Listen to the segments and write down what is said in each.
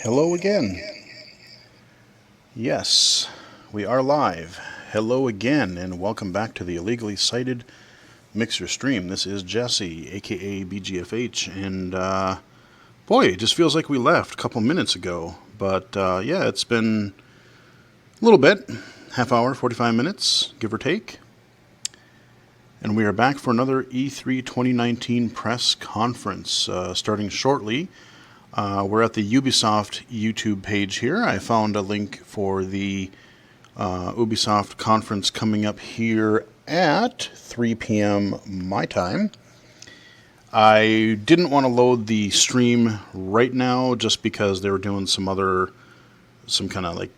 Hello again. Yes, we are live. Hello again, and welcome back to the Illegally Cited Mixer stream. This is Jesse, aka BGFH, and boy, it just feels like we left a couple minutes ago. But yeah, it's been a little bit, half hour, 45 minutes, give or take. And we are back for another E3 2019 press conference starting shortly. We're at the Ubisoft YouTube page here. I found a link for the Ubisoft conference coming up here at 3 p.m. my time. I didn't want to load the stream right now just because they were doing some kind of like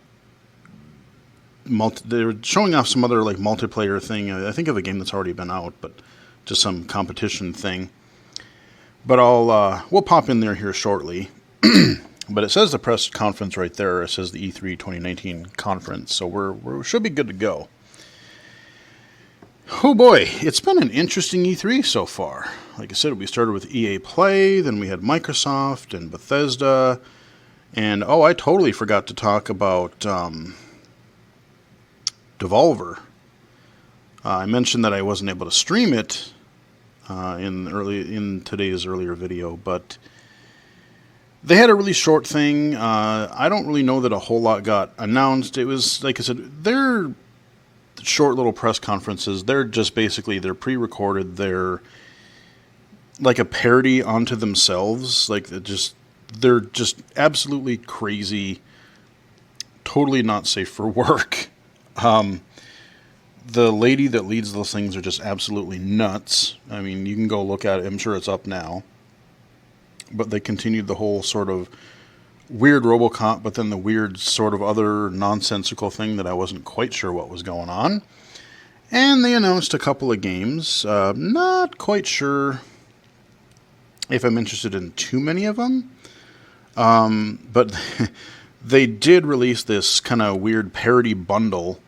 they were showing off some other like multiplayer thing. I think of a game that's already been out, but just some competition thing. But we'll pop in there here shortly. But it says the press conference right there. It says the E3 2019 conference, so we should be good to go. Oh boy, it's been an interesting E3 so far. Like I said, we started with EA Play, then we had Microsoft and Bethesda, and I totally forgot to talk about Devolver. I mentioned that I wasn't able to stream it in today's earlier video, but they had a really short thing. I don't really know that a whole lot got announced. It was, like I said, they're short little press conferences. They're just basically, they're pre-recorded. They're like a parody onto themselves. Like, they're just absolutely crazy, totally not safe for work. The lady that leads those things are just absolutely nuts. I mean, you can go look at it. I'm sure it's up now. But they continued the whole sort of weird RoboCop, but then the weird sort of other nonsensical thing that I wasn't quite sure what was going on. And they announced a couple of games. Not quite sure if I'm interested in too many of them. But they did release this kind of weird parody bundle,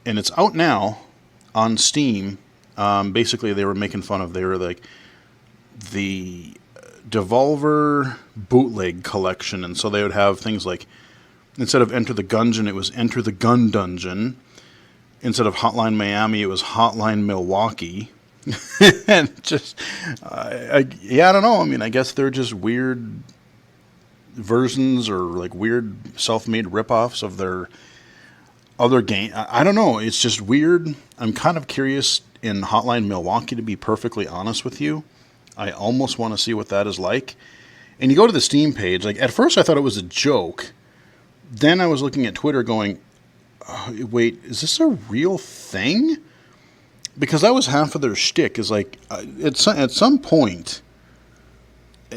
and it's out now on Steam. Basically, they were making fun of, they were like, the Devolver bootleg collection, and so they would have things like, instead of Enter the Gungeon, it was Enter the Gun Dungeon. Instead of Hotline Miami, it was Hotline Milwaukee. And just, I don't know. I mean, I guess they're just weird versions or like weird self-made ripoffs of their other game. I don't know. It's just weird. I'm kind of curious in Hotline Milwaukee, to be perfectly honest with you. I almost want to see what that is like. And you go to the Steam page. Like, at first I thought it was a joke. Then I was looking at Twitter going, wait, is this a real thing? Because that was half of their shtick. Is like, at some point,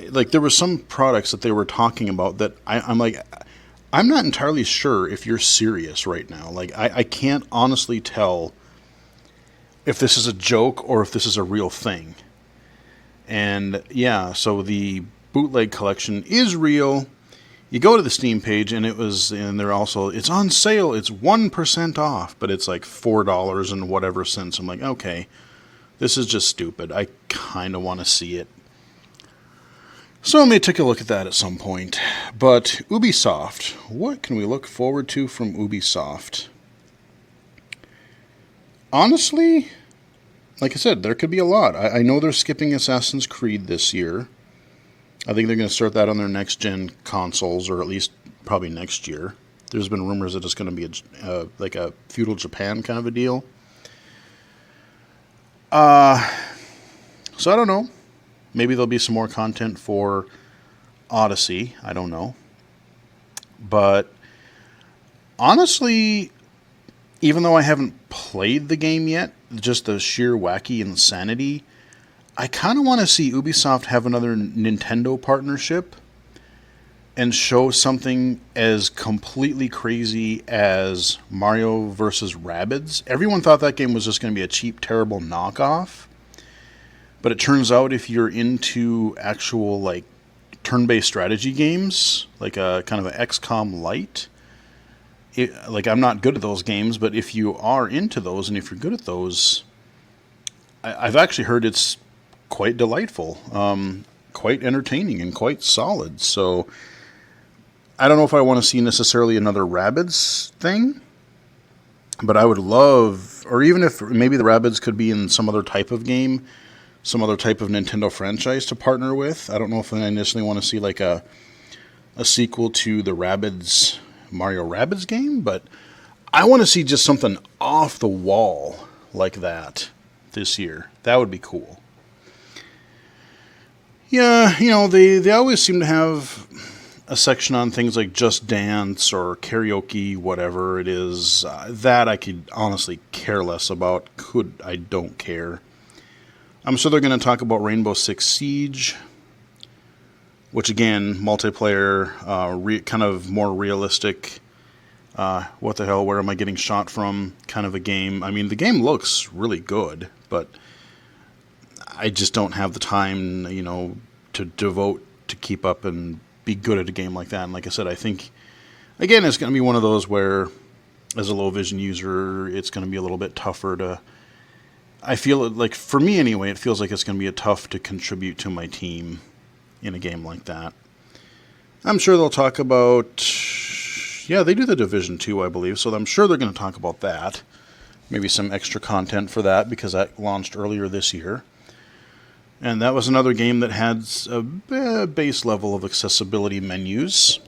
like, there were some products that they were talking about that I'm like, I'm not entirely sure if you're serious right now. Like, I can't honestly tell if this is a joke or if this is a real thing. And yeah, so the bootleg collection is real. You go to the Steam page, and it's on sale. It's 1% off, but it's like $4 and whatever cents. I'm like, okay, this is just stupid. I kind of want to see it. So I may take a look at that at some point. But Ubisoft, what can we look forward to from Ubisoft? Honestly, like I said, there could be a lot. I know they're skipping Assassin's Creed this year. I think they're going to start that on their next-gen consoles, or at least probably next year. There's been rumors that it's going to be like a feudal Japan kind of a deal. So I don't know. Maybe there'll be some more content for Odyssey. I don't know. But honestly, even though I haven't played the game yet, just the sheer wacky insanity, I kind of want to see Ubisoft have another Nintendo partnership and show something as completely crazy as Mario vs. Rabbids. Everyone thought that game was just going to be a cheap, terrible knockoff. But it turns out if you're into actual like turn-based strategy games, like a kind of an XCOM Lite, like, I'm not good at those games, but if you are into those and if you're good at those, I've actually heard it's quite delightful, quite entertaining, and quite solid. So I don't know if I want to see necessarily another Rabbids thing, but I would love, or even if maybe the Rabbids could be in some other type of game, some other type of Nintendo franchise to partner with. I don't know if I initially want to see like a sequel to the Rabbids Mario Rabbids game, but I want to see just something off the wall like that this year. That would be cool. Yeah, they always seem to have a section on things like Just Dance or karaoke, whatever it is. That I could honestly care less about. I don't care. I'm sure they're going to talk about Rainbow Six Siege, which again, multiplayer, kind of more realistic. What the hell? Where am I getting shot from? Kind of a game. I mean, the game looks really good, but I just don't have the time, to devote to keep up and be good at a game like that. And like I said, I think, again, it's going to be one of those where, as a low vision user, it's going to be a little bit tougher to. I feel like, for me anyway, it feels like it's going to be tough to contribute to my team in a game like that. I'm sure they'll talk about. Yeah, they do the Division 2, I believe, so I'm sure they're going to talk about that. Maybe some extra content for that, because that launched earlier this year. And that was another game that had a base level of accessibility menus.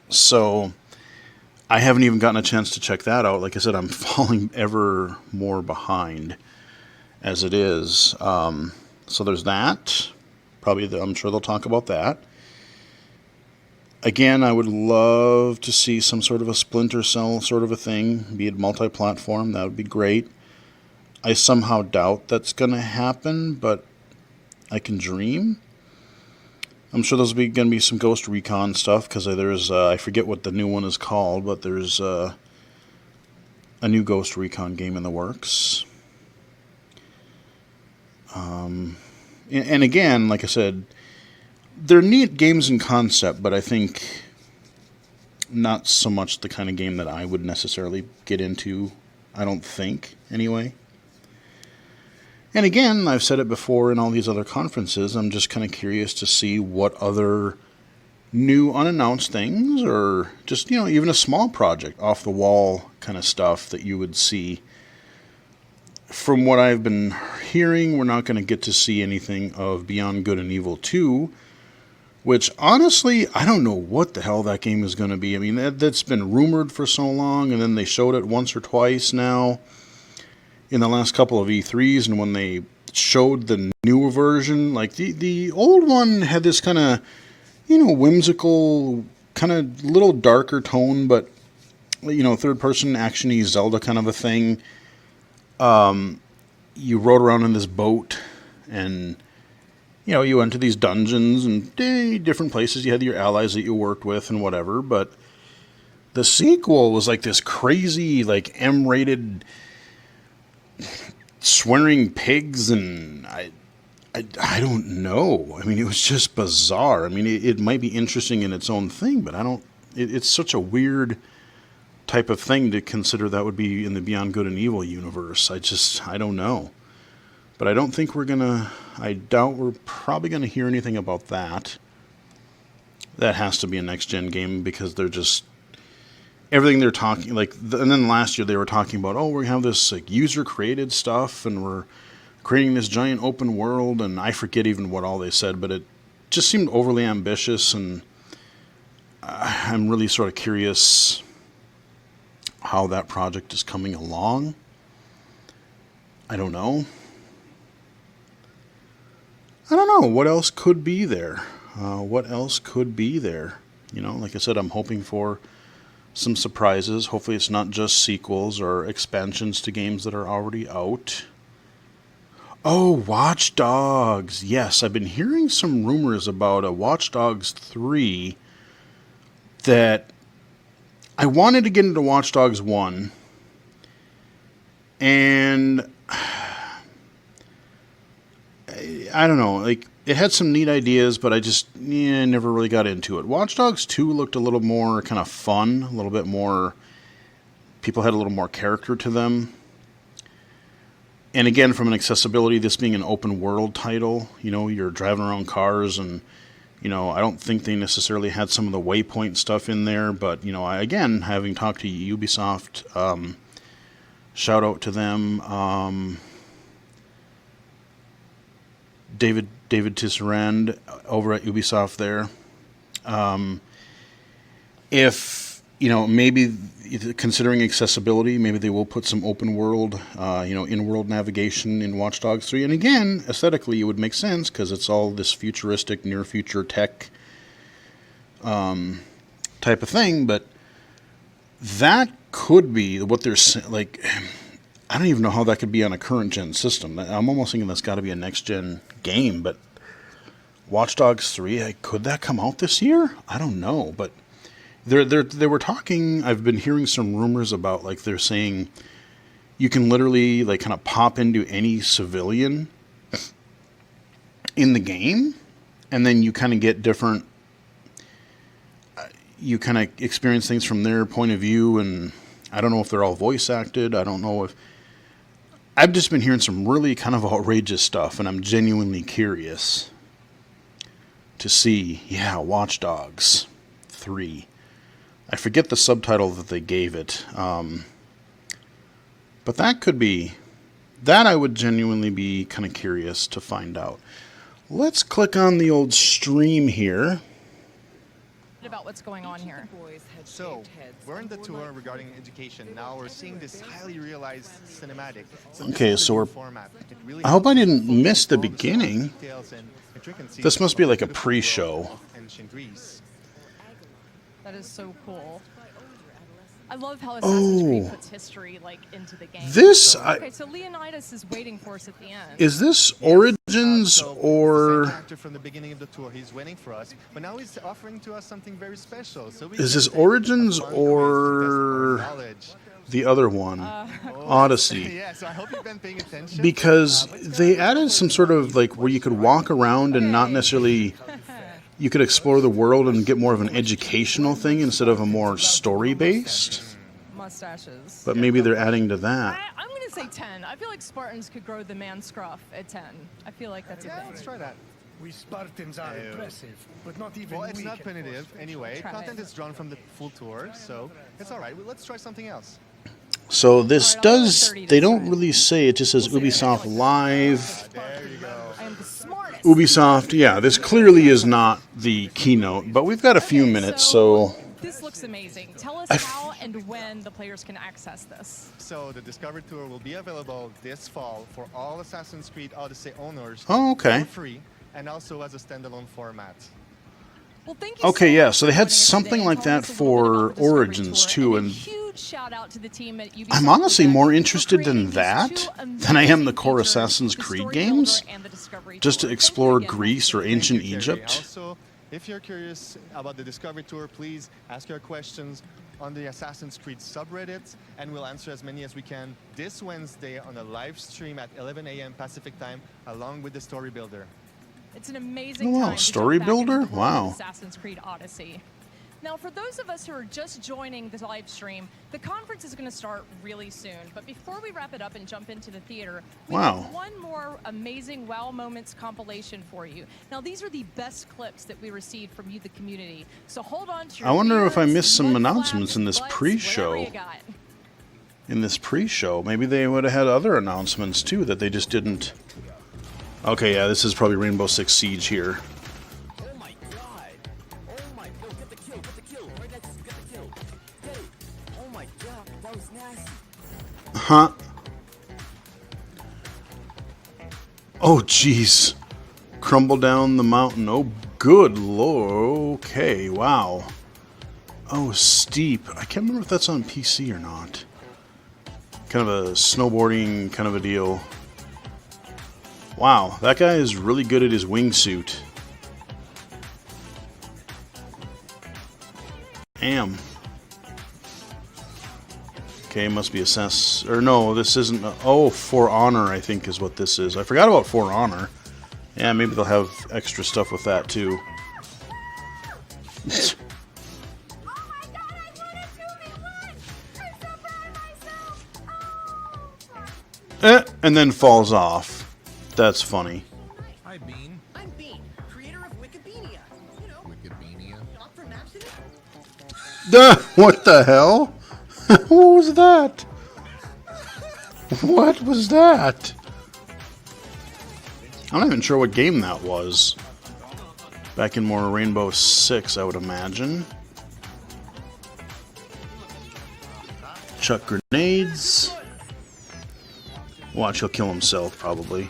So I haven't even gotten a chance to check that out. Like I said, I'm falling ever more behind as it is. So there's that. I'm sure they'll talk about that. Again, I would love to see some sort of a Splinter Cell sort of a thing, be it multi-platform. That would be great. I somehow doubt that's going to happen, but I can dream. I'm sure there's going to be some Ghost Recon stuff, because there's, I forget what the new one is called, but there's a new Ghost Recon game in the works. And again, like I said, they're neat games in concept, but I think not so much the kind of game that I would necessarily get into. I don't think, anyway. And again, I've said it before in all these other conferences, I'm just kind of curious to see what other new unannounced things, or just, even a small project, off the wall kind of stuff that you would see. From what I've been hearing, we're not going to get to see anything of Beyond Good and Evil 2, which honestly, I don't know what the hell that game is going to be. I mean, that's been rumored for so long, and then they showed it once or twice now in the last couple of E3s, and when they showed the newer version, like the old one had this kind of, whimsical, kind of little darker tone, but, third-person action-y Zelda kind of a thing. You rode around in this boat, and you went to these dungeons and different places. You had your allies that you worked with and whatever. But the sequel was like this crazy, like M-rated swearing pigs, and I don't know. I mean, it was just bizarre. I mean, it might be interesting in its own thing, but it's such a weird type of thing to consider that would be in the Beyond Good and Evil universe. I don't know. But I don't think I doubt we're probably going to hear anything about that. That has to be a next-gen game, because they're just, everything they're talking, and then last year they were talking about, we have this like user-created stuff, and we're creating this giant open world, and I forget even what all they said, but it just seemed overly ambitious, and I'm really sort of curious how that project is coming along. I don't know. What else could be there? Like I said, I'm hoping for some surprises. Hopefully it's not just sequels or expansions to games that are already out. Oh, Watch Dogs. Yes, I've been hearing some rumors about a Watch Dogs 3 that I wanted to get into Watch Dogs 1, and I don't know, like, it had some neat ideas, but I just never really got into it. Watch Dogs 2 looked a little more kind of fun, a little bit more, people had a little more character to them. And again, from an accessibility, this being an open world title, you're driving around cars and I don't think they necessarily had some of the Waypoint stuff in there, but, again, having talked to Ubisoft, shout out to them. David Tisserand over at Ubisoft there. If, maybe considering accessibility, maybe they will put some open world, in-world navigation in Watch Dogs 3. And again, aesthetically, it would make sense because it's all this futuristic, near-future tech type of thing. But that could be what they're like. I don't even know how that could be on a current-gen system. I'm almost thinking that's got to be a next-gen game. But Watch Dogs 3, could that come out this year? I don't know, but they were talking. I've been hearing some rumors about, like, they're saying you can literally, like, kind of pop into any civilian in the game, and then you kind of get different. You kind of experience things from their point of view, and I don't know if they're all voice acted. I don't know if. I've just been hearing some really kind of outrageous stuff, and I'm genuinely curious to see. Yeah, Watch Dogs 3. I forget the subtitle that they gave it. But that could be... That I would genuinely be kind of curious to find out. Let's click on the old stream here. About what's going on here. So, we're in the tour regarding education. Now we're seeing this highly realized cinematic. Okay, so we're... I hope I didn't miss the beginning. This must be like a pre-show. That is so cool. I love how Assassin's Creed puts history into the game. This okay, so Leonidas is waiting for us at the end. Is this Origins or from the beginning of the tour? He's waiting for us, but now he's offering to us something very special. So is this Origins or the other one, Odyssey? Yeah, so I hope you've been paying attention. Because they added some sort of where you could walk around and not necessarily. You could explore the world and get more of an educational thing instead of a more story-based. Mustaches. But maybe they're adding to that. I'm going to say 10. I feel like Spartans could grow the man scruff at 10. I feel like that's a thing. Let's try that. We Spartans are impressive, but not even Well, it's we not can punitive force anyway. Try Content it. is drawn from the full tour, so it's all right. Let's try something else. So this Alright, I'll go does, 30 they this don't time. really say, it just says Ubisoft Live. There you go. I am the smartest. Ubisoft, yeah, this clearly is not the keynote, but we've got a few minutes, so... This looks amazing. Tell us how and when the players can access this. So the Discover Tour will be available this fall for all Assassin's Creed Odyssey owners Oh, okay. for free, and also as a standalone format. Well, thank you Okay, so yeah, much so they for had joining us something today and like telling that us a little bit for about the Discovery Origins, Tour. too, a and huge shout out to the team at Ubisoft I'm honestly Presents more for interested creating than these that two than I am the amazing core features, Assassin's the Creed Story games, Builder and the Discovery just to Tour. Thank you explore again, Greece or Matthew. ancient Thank you, Jerry. Egypt. Also, if you're curious about the Discovery Tour, please ask your questions on the Assassin's Creed subreddit, and we'll answer as many as we can this Wednesday on a live stream at 11 a.m. Pacific time, along with the Story Builder. It's an amazing Oh, wow, time to Story jump back into Builder? the world of Wow. Assassin's Creed Odyssey. Now, for those of us who are just joining the live stream, the conference is going to start really soon. But before we wrap it up and jump into the theater, we Wow. have one more amazing Wow Moments compilation for you. Now, these are the best clips that we received from you, the community. So hold on to your I wonder if I beards, missed some mud announcements flaps, in this butts, pre-show. whatever you got. In this pre-show, maybe they would have had other announcements, too, that they just didn't... Okay, yeah, this is probably Rainbow Six Siege here. Oh my god! Oh my god, get the kill, get the kill! Right next to get the kill. Get it! Oh my god, that was nasty. Huh? Oh, jeez. Crumble down the mountain. Oh, good lord. Okay, wow. Oh, steep. I can't remember if that's on PC or not. Kind of a snowboarding kind of a deal. Wow, that guy is really good at his wingsuit. Damn. Okay, must be assess... Or no, this isn't... Oh, For Honor, I think, is what this is. I forgot about For Honor. Yeah, maybe they'll have extra stuff with that, too. And then falls off. That's funny. Hi, Bean. I'm Bean, creator of Wikipedia. What the hell? What was that? What was that? I'm not even sure what game that was. Back in more Rainbow Six, I would imagine. Chuck grenades. Watch, he'll kill himself, probably.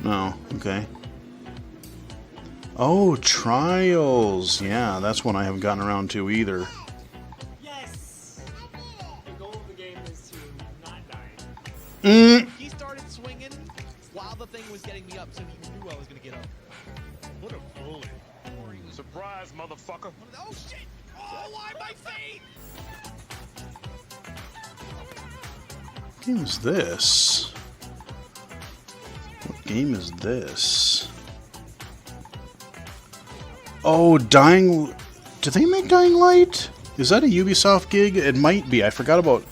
No, okay. Oh, Trials. Yeah, that's one I haven't gotten around to either. Yes! The goal of the game is to not die. He started swinging while the thing was getting me up, so he knew I was gonna get up. What a bully. Surprise, motherfucker. Oh shit! Oh, why my feet? What game is this? What game is this? Oh, Dying... Do they make Dying Light? Is that a Ubisoft gig? It might be. I forgot about...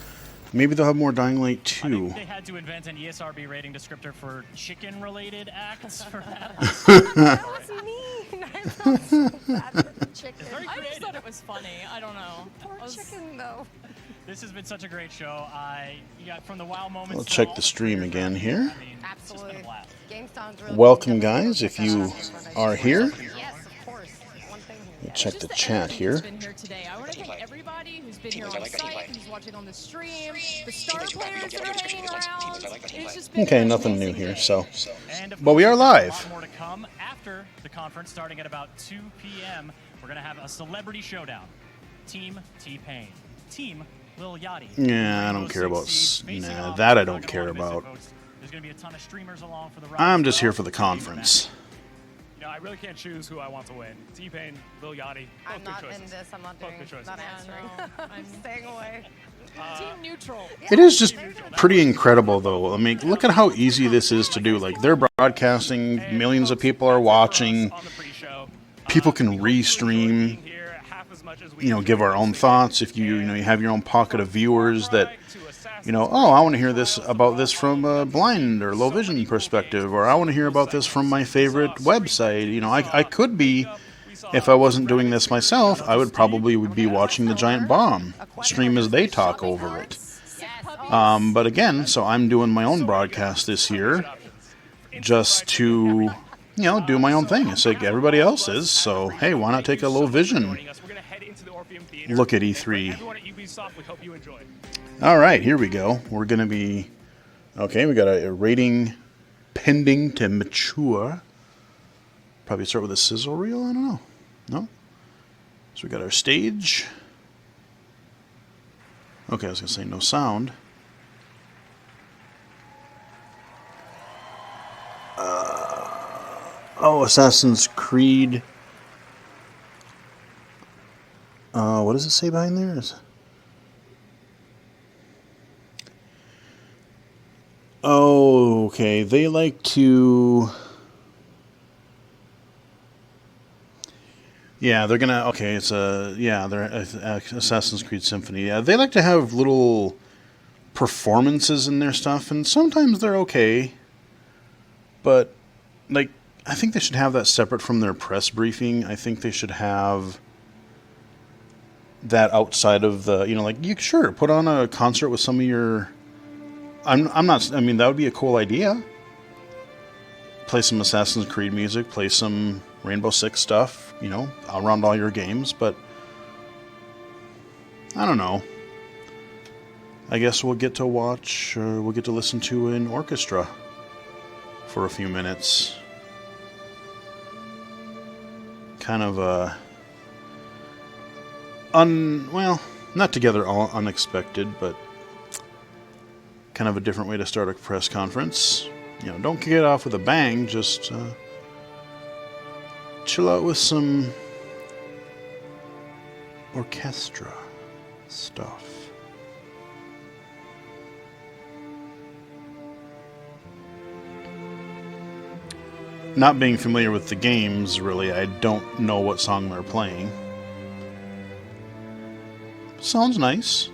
Maybe they'll have more Dying Light I think 2. they had to invent an ESRB rating descriptor for chicken-related acts for that. That was mean. I felt so bad for the chicken. I just thought it was funny. I don't know. Poor chicken, though. This has been such a great show. You got from the wow moments. We'll to check all the stream again here. I mean, it's just been a Absolutely. blast. Game sounds really Welcome, good. guys, if you are here. Yes, of course. One thing here. We'll check Just the chat energy here. that's been here today. I want to thank everybody who's been here on site, who's watching on the stream, the star players that are hanging around. It's just been Okay, an nothing new amazing here, day. so... And of But we course, are we've got live. A lot more to come after the conference, starting at about 2 p.m. We're gonna have a celebrity showdown. Team T-Pain, Team Lil Yachty. Yeah, I don't Rainbow care about... Six Siege facing off. that I You're don't not care gonna wanna miss about. it, folks. There's gonna be a ton of streamers along for the ride. I'm as just well. here for the conference. You know, I really can't choose who I want to win. T-Pain, Lil Yachty, both I'm good not choices. in this. I'm not Both doing. good choices. Not Yeah, answering. no, I'm I'm- staying away. Team neutral. It is just pretty incredible, though. I mean, look at how easy this is to do. Like, they're broadcasting, millions of people are watching. People can restream, give our own thoughts. If you have your own pocket of viewers that, oh, I want to hear this about this from a blind or low vision perspective, or I want to hear about this from my favorite website. I could be, if I wasn't doing this myself, I would probably be watching the Giant Bomb stream as they talk over it. But again, so I'm doing my own broadcast this year just to, do my own thing. It's like everybody else is, so hey, why not take a low vision look at E3? Everyone at Ubisoft, we hope you enjoy. All right, here we go. We're going to be... Okay, we got a rating pending to mature. Probably start with a sizzle reel? I don't know. No? So we got our stage. Okay, I was going to say no sound. Assassin's Creed. What does it say behind there? Oh, okay. They like to... Yeah, they're gonna... Okay, it's a... Yeah, they're Assassin's Creed Symphony. Yeah, they like to have little performances in their stuff, and sometimes they're okay. But, like, I think they should have that separate from their press briefing. I think they should have that outside of the... you sure, put on a concert with some of your... I'm not... I mean, that would be a cool idea. Play some Assassin's Creed music, play some Rainbow Six stuff, around all your games, but... I don't know. I guess we'll get to watch, or we'll get to listen to an orchestra for a few minutes. Kind of well, not together all unexpected, but kind of a different way to start a press conference. Don't kick it off with a bang, just chill out with some orchestra stuff. Not being familiar with the games, really, I don't know what song they're playing. Sounds nice.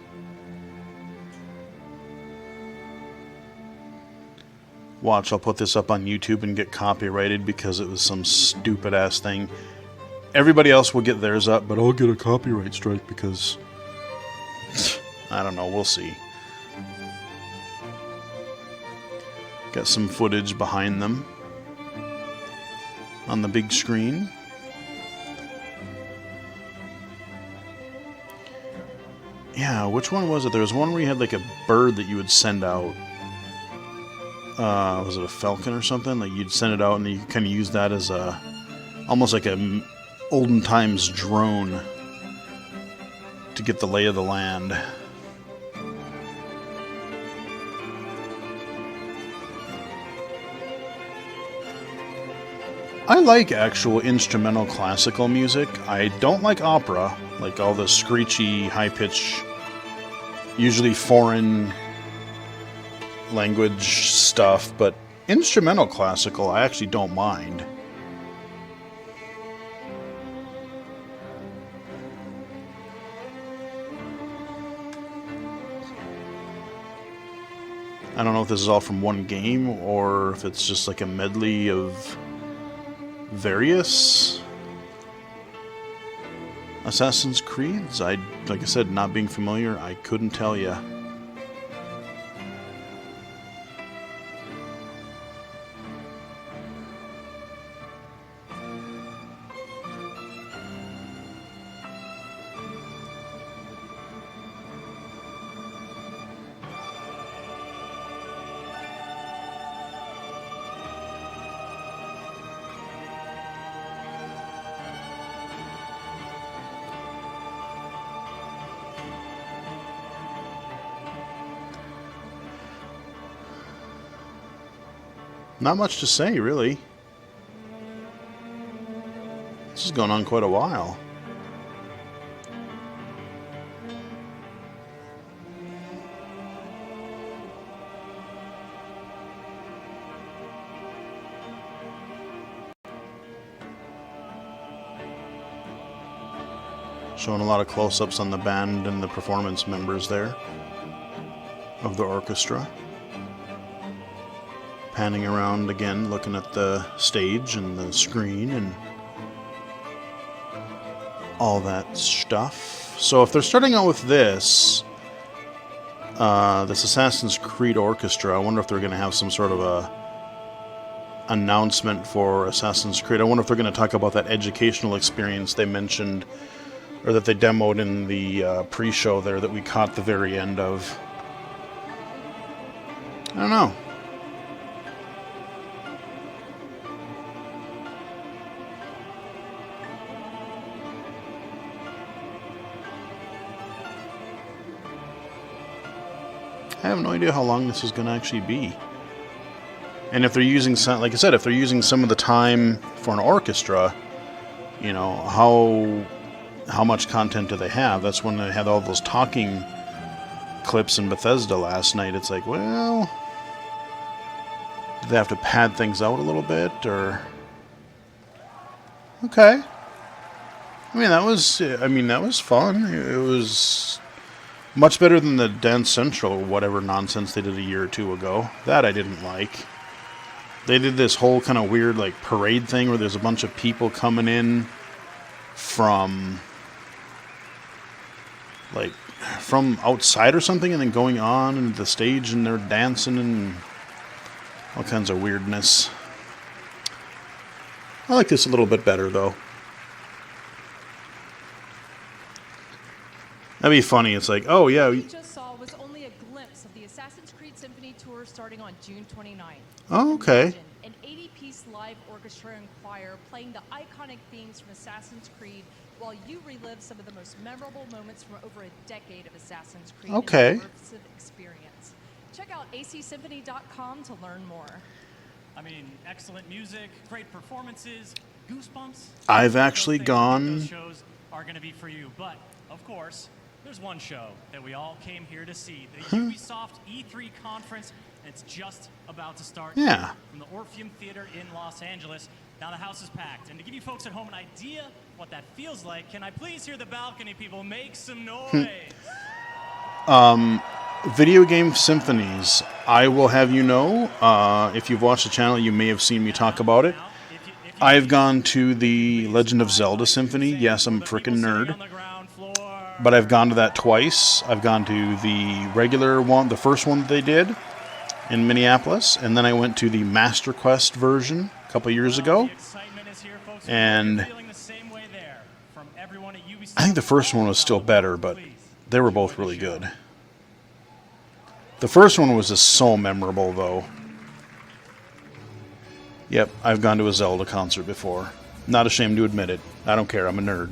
Watch, I'll put this up on YouTube and get copyrighted because it was some stupid-ass thing. everybody else will get theirs up, but I'll get a copyright strike because I don't know. We'll see. Got some footage behind them on the big screen. Yeah, which one was it? There was one where you had like a bird that you would send out. Was it a falcon or something? Like you'd send it out and you kind of use that as a, almost like a olden times drone to get the lay of the land. I like actual instrumental classical music. I don't like opera, like all the screechy, high-pitched, usually foreign language stuff, but instrumental classical I actually don't mind. I don't know if this is all from one game or if it's just like a medley of various Assassin's Creeds. Like I said, not being familiar, I couldn't tell you. Not much to say, really. This has gone on quite a while. Showing a lot of close-ups on the band and the performance members there of the orchestra. Panning around again, looking at the stage and the screen and all that stuff. So if they're starting out with this Assassin's Creed Orchestra, I wonder if they're going to have some sort of a announcement for Assassin's Creed. I wonder if they're going to talk about that educational experience they mentioned, or that they demoed in the pre-show there that we caught the very end of. I don't know. I have no idea how long this is going to actually be. And if they're using some, like I said, if they're using some of the time for an orchestra, you know, how much content do they have? That's when they had all those talking clips in Bethesda last night. It's like, well, do they have to pad things out a little bit, or? Okay. that was fun. It was much better than the Dance Central or whatever nonsense they did a year or two ago. That I didn't like. They did this whole kind of weird like parade thing where there's a bunch of people coming in from outside or something and then going on into the stage and they're dancing and all kinds of weirdness. I like this a little bit better though. That'd be funny. It's like, oh yeah. What you just saw was only a glimpse of the Assassin's Creed Symphony Tour starting on June 29th. Oh, okay. Imagine an 80-piece live orchestra and choir playing the iconic themes from Assassin's Creed while you relive some of the most memorable moments from over a decade of Assassin's Creed. Okay. In an immersive experience. Check out acsymphony.com to learn more. I mean, excellent music, great performances, goosebumps. I've actually Those gone. shows are going to be for you, but of course, there's one show that we all came here to see, the Ubisoft E3 conference. It's just about to start. Yeah. From the Orpheum Theater in Los Angeles. Now the house is packed, and to give you folks at home an idea what that feels like, can I please hear the balcony people make some noise? Video game symphonies. I will have you know, if you've watched the channel, you may have seen me talk about it. Now, if I've gone to the Legend of Zelda Symphony. Yes, I'm a freaking nerd. But I've gone to that twice. I've gone to the regular one, the first one that they did in Minneapolis, and then I went to the Master Quest version a couple years ago. And I think the first one was still better, but they were both really good. The first one was just so memorable, though. Yep, I've gone to a Zelda concert before. Not ashamed to admit it. I don't care, I'm a nerd.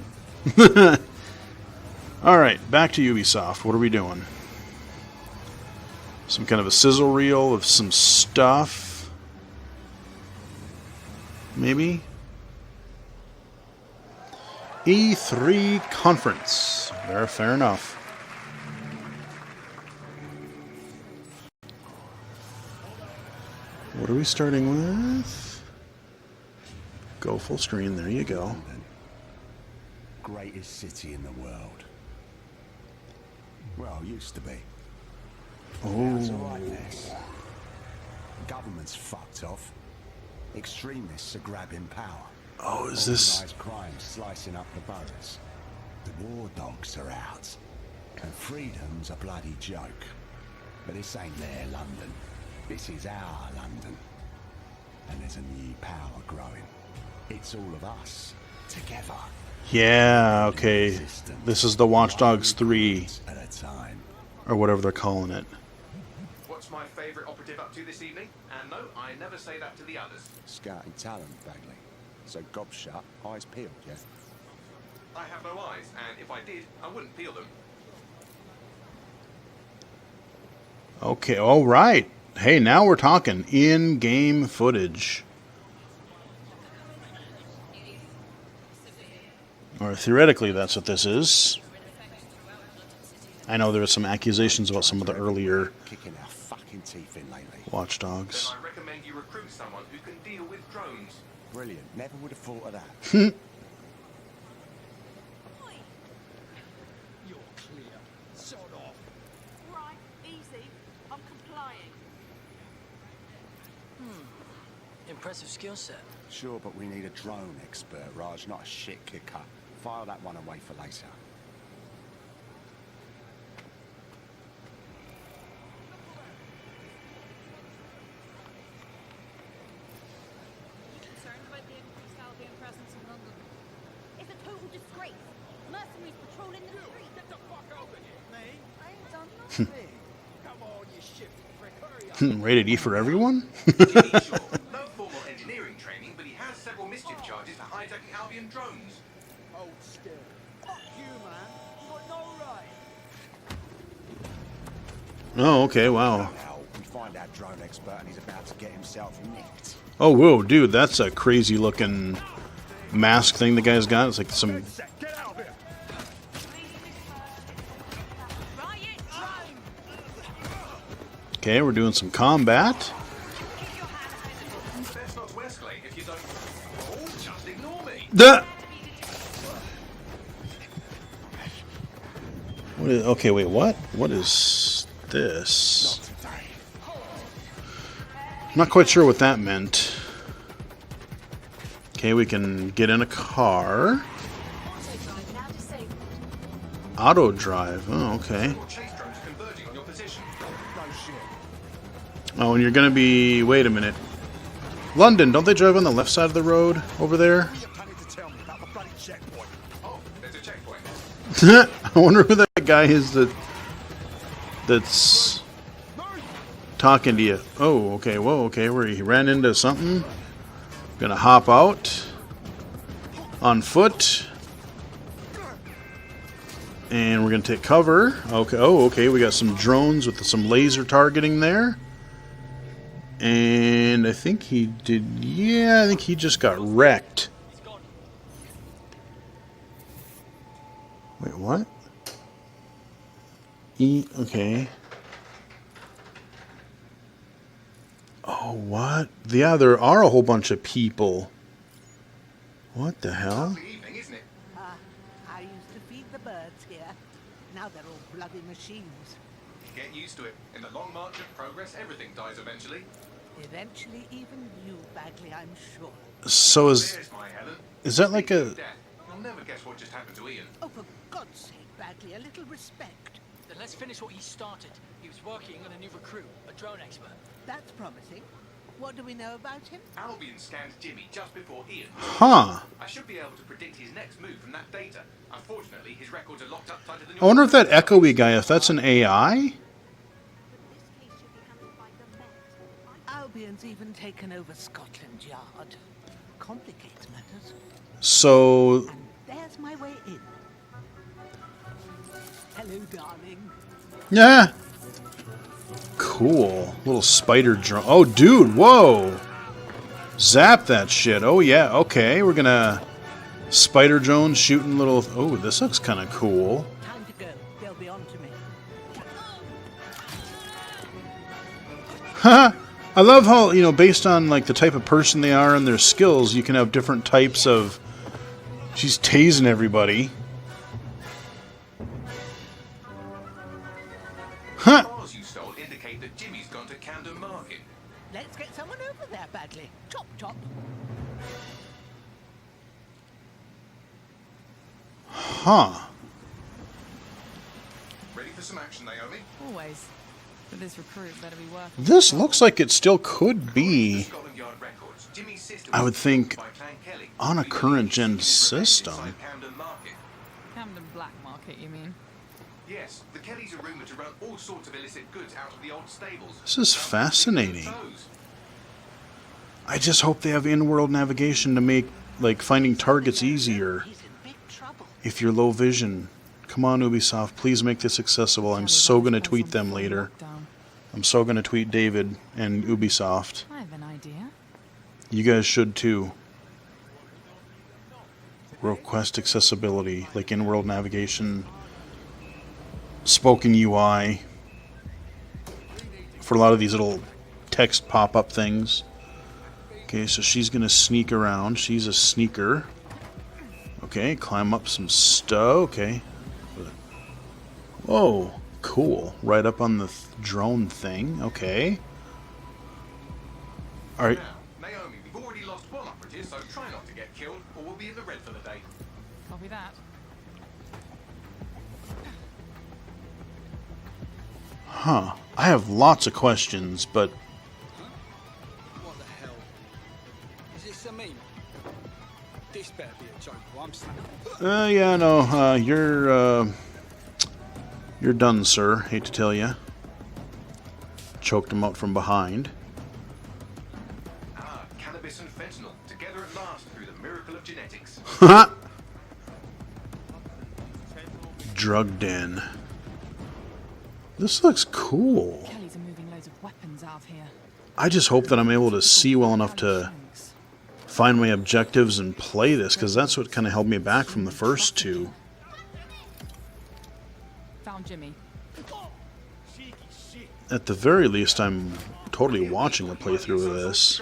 Alright, back to Ubisoft. What are we doing? Some kind of a sizzle reel of some stuff. Maybe? E3 conference. Fair enough. What are we starting with? Go full screen. There you go. Greatest city in the world. Well, used to be. Oh. It's all right, Ness. Government's fucked off. Extremists are grabbing power. Oh, is this... Organised crime slicing up the boroughs. The war dogs are out. And freedom's a bloody joke. But this ain't their London. This is our London. And there's a new power growing. It's all of us, together. Yeah, okay. This is the Watch Dogs 3. At a time. Or whatever they're calling it. What's my favourite operative up to this evening? And no, I never say that to the others. Scouting talent, Bagley. So gob shut, eyes peeled, yeah? I have no eyes, and if I did, I wouldn't peel them. Okay, alright. Hey, now we're talking in-game footage. Or theoretically, that's what this is. I know there were some accusations about some of the earlier Kicking our fucking teeth in lately. Watch Dogs. Then I recommend you recruit someone who can deal with drones. Brilliant. Never would have thought of that. You're clear. Sod off. Right, easy. I'm complying. Impressive skill set. Sure, but we need a drone expert, Raj, not a shit kicker. File that one away for later. Concerned about the increased Albion presence in London? It's a total disgrace. Mercenaries patrolling the streets. Get the fuck over here. Me? I ain't done nothing. Come on, you shifty prick. Hurry up. Rated E for everyone? Jimmy Shaw, no formal engineering training, but he has several mischief charges for hijacking Albion drones. Hold still. Fuck you, man. You got no right. Oh, okay, wow. Now, we find our drone expert and he's about to get himself nicked. Oh, whoa, dude, that's a crazy looking mask thing the guy's got. It's like some... Get out of here. Okay, we're doing some combat. Best not to escalate if you don't... Oh, just ignore me. Duh! What is, okay, wait, what? What is this? I'm not quite sure what that meant. Okay, we can get in a car. Auto drive. Oh, okay. Chase drones converging on your position. Oh, and you're gonna be... Wait a minute. London, don't they drive on the left side of the road over there? Oh, there's a checkpoint. I wonder who that guy is that's talking to you. Oh, okay, whoa, okay, where he ran into something. Gonna hop out on foot. And we're gonna take cover. Okay, oh, okay, we got some drones with some laser targeting there. And I think he did, yeah, I think he just got wrecked. Wait, what? Okay. Oh, what? Yeah, there are a whole bunch of people. What the hell? Lovely evening, isn't it? I used to feed the birds here. Now they're all bloody machines. Get used to it. In the long march of progress, everything dies eventually. Eventually, even you, Bagley, I'm sure. So is that like a... You'll never guess what just happened to Ian. Oh, for God's sake, Bagley, a little respect. Then let's finish what he started. He was working on a new recruit, a drone expert. That's promising. What do we know about him? Albion scanned Jimmy just before Ian. Huh. I should be able to predict his next move from that data. Unfortunately, his records are locked up tighter than I wonder if that echoey guy, if that's an AI? Albion's even taken over Scotland Yard. Complicates matters. So... And there's my way in. Hello, darling. Yeah. Cool. Little spider drone. Oh, dude, whoa. Zap that shit. Oh, yeah, okay. We're gonna... Spider drone shooting little... Oh, this looks kind of cool. Time to go. They'll be on to me. Haha. I love how, you know, based on like the type of person they are and their skills, you can have different types of... She's tasing everybody. Huh. The cars you stole indicate that Jimmy's gone to Camden Market. Let's get someone over there, Bagley. Chop, chop. Huh. Ready for some action, Naomi? Always. But this recruit better be worth it. This looks like it still could be, Scotland Yard records. Jimmy's sister I was would think, killed by Clan Kelly. on a We current believe gen she's been arrested system. inside Camden Market. Camden Black Market, you mean? Yes, the Kellys are rumoured to run all sorts of illicit goods out of the old stables. This is fascinating. I just hope they have in-world navigation to make, like, finding targets easier. He's in big trouble. If you're low vision, come on, Ubisoft, please make this accessible. I'm so going to tweet them later. I'm so going to tweet David and Ubisoft. I have an idea. You guys should too. Request accessibility, like in-world navigation, spoken UI, for a lot of these little text pop-up things. Okay, so she's going to sneak around. She's a sneaker. Okay, climb up some stuff. Okay. Whoa, cool. Right up on the drone thing. Okay. All right. Now, Naomi, we've already lost one operative, so try not to get killed, or we'll be in the red for the day. Copy that. Huh. I have lots of questions, but... What the hell? Is this a meme? This better be a joke, or I'm snapping. Yeah, no, you're done, sir. Hate to tell you. Choked him out from behind. Ah, cannabis and fentanyl, together at last through the miracle of genetics. Drug den. This looks cool. Kellys are moving loads of weapons out of here. I just hope that I'm able to see well enough to find my objectives and play this, because that's what kind of held me back from the first two. Found Jimmy. At the very least, I'm totally watching a playthrough of this.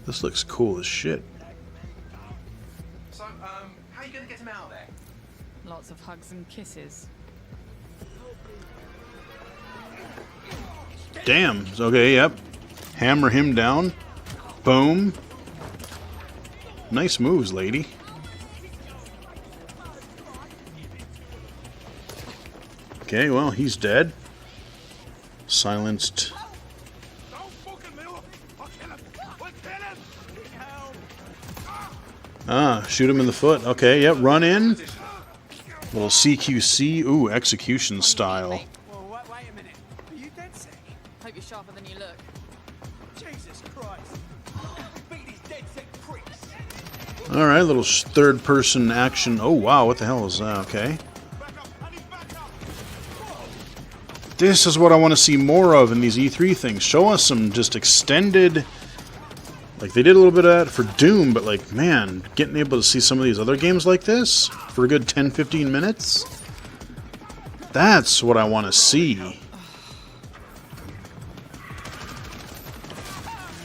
This looks cool as shit. So, how are you going to get him out of there? Lots of hugs and kisses. Damn. Okay, yep. Hammer him down. Boom. Nice moves, lady. Okay, well, he's dead. Silenced. Ah, shoot him in the foot. Okay, yep, run in. Little CQC. Ooh, execution style. Wait a minute. Are you dead sick? Hope you're sharper than you look. Jesus Christ. Beat these dead sick pricks. Alright, little third-person action. Oh, wow, what the hell is that? Okay. This is what I want to see more of in these E3 things. Show us some just extended... Like, they did a little bit of that for Doom, but, like, man, getting able to see some of these other games like this for a good 10-15 minutes? That's what I want to see.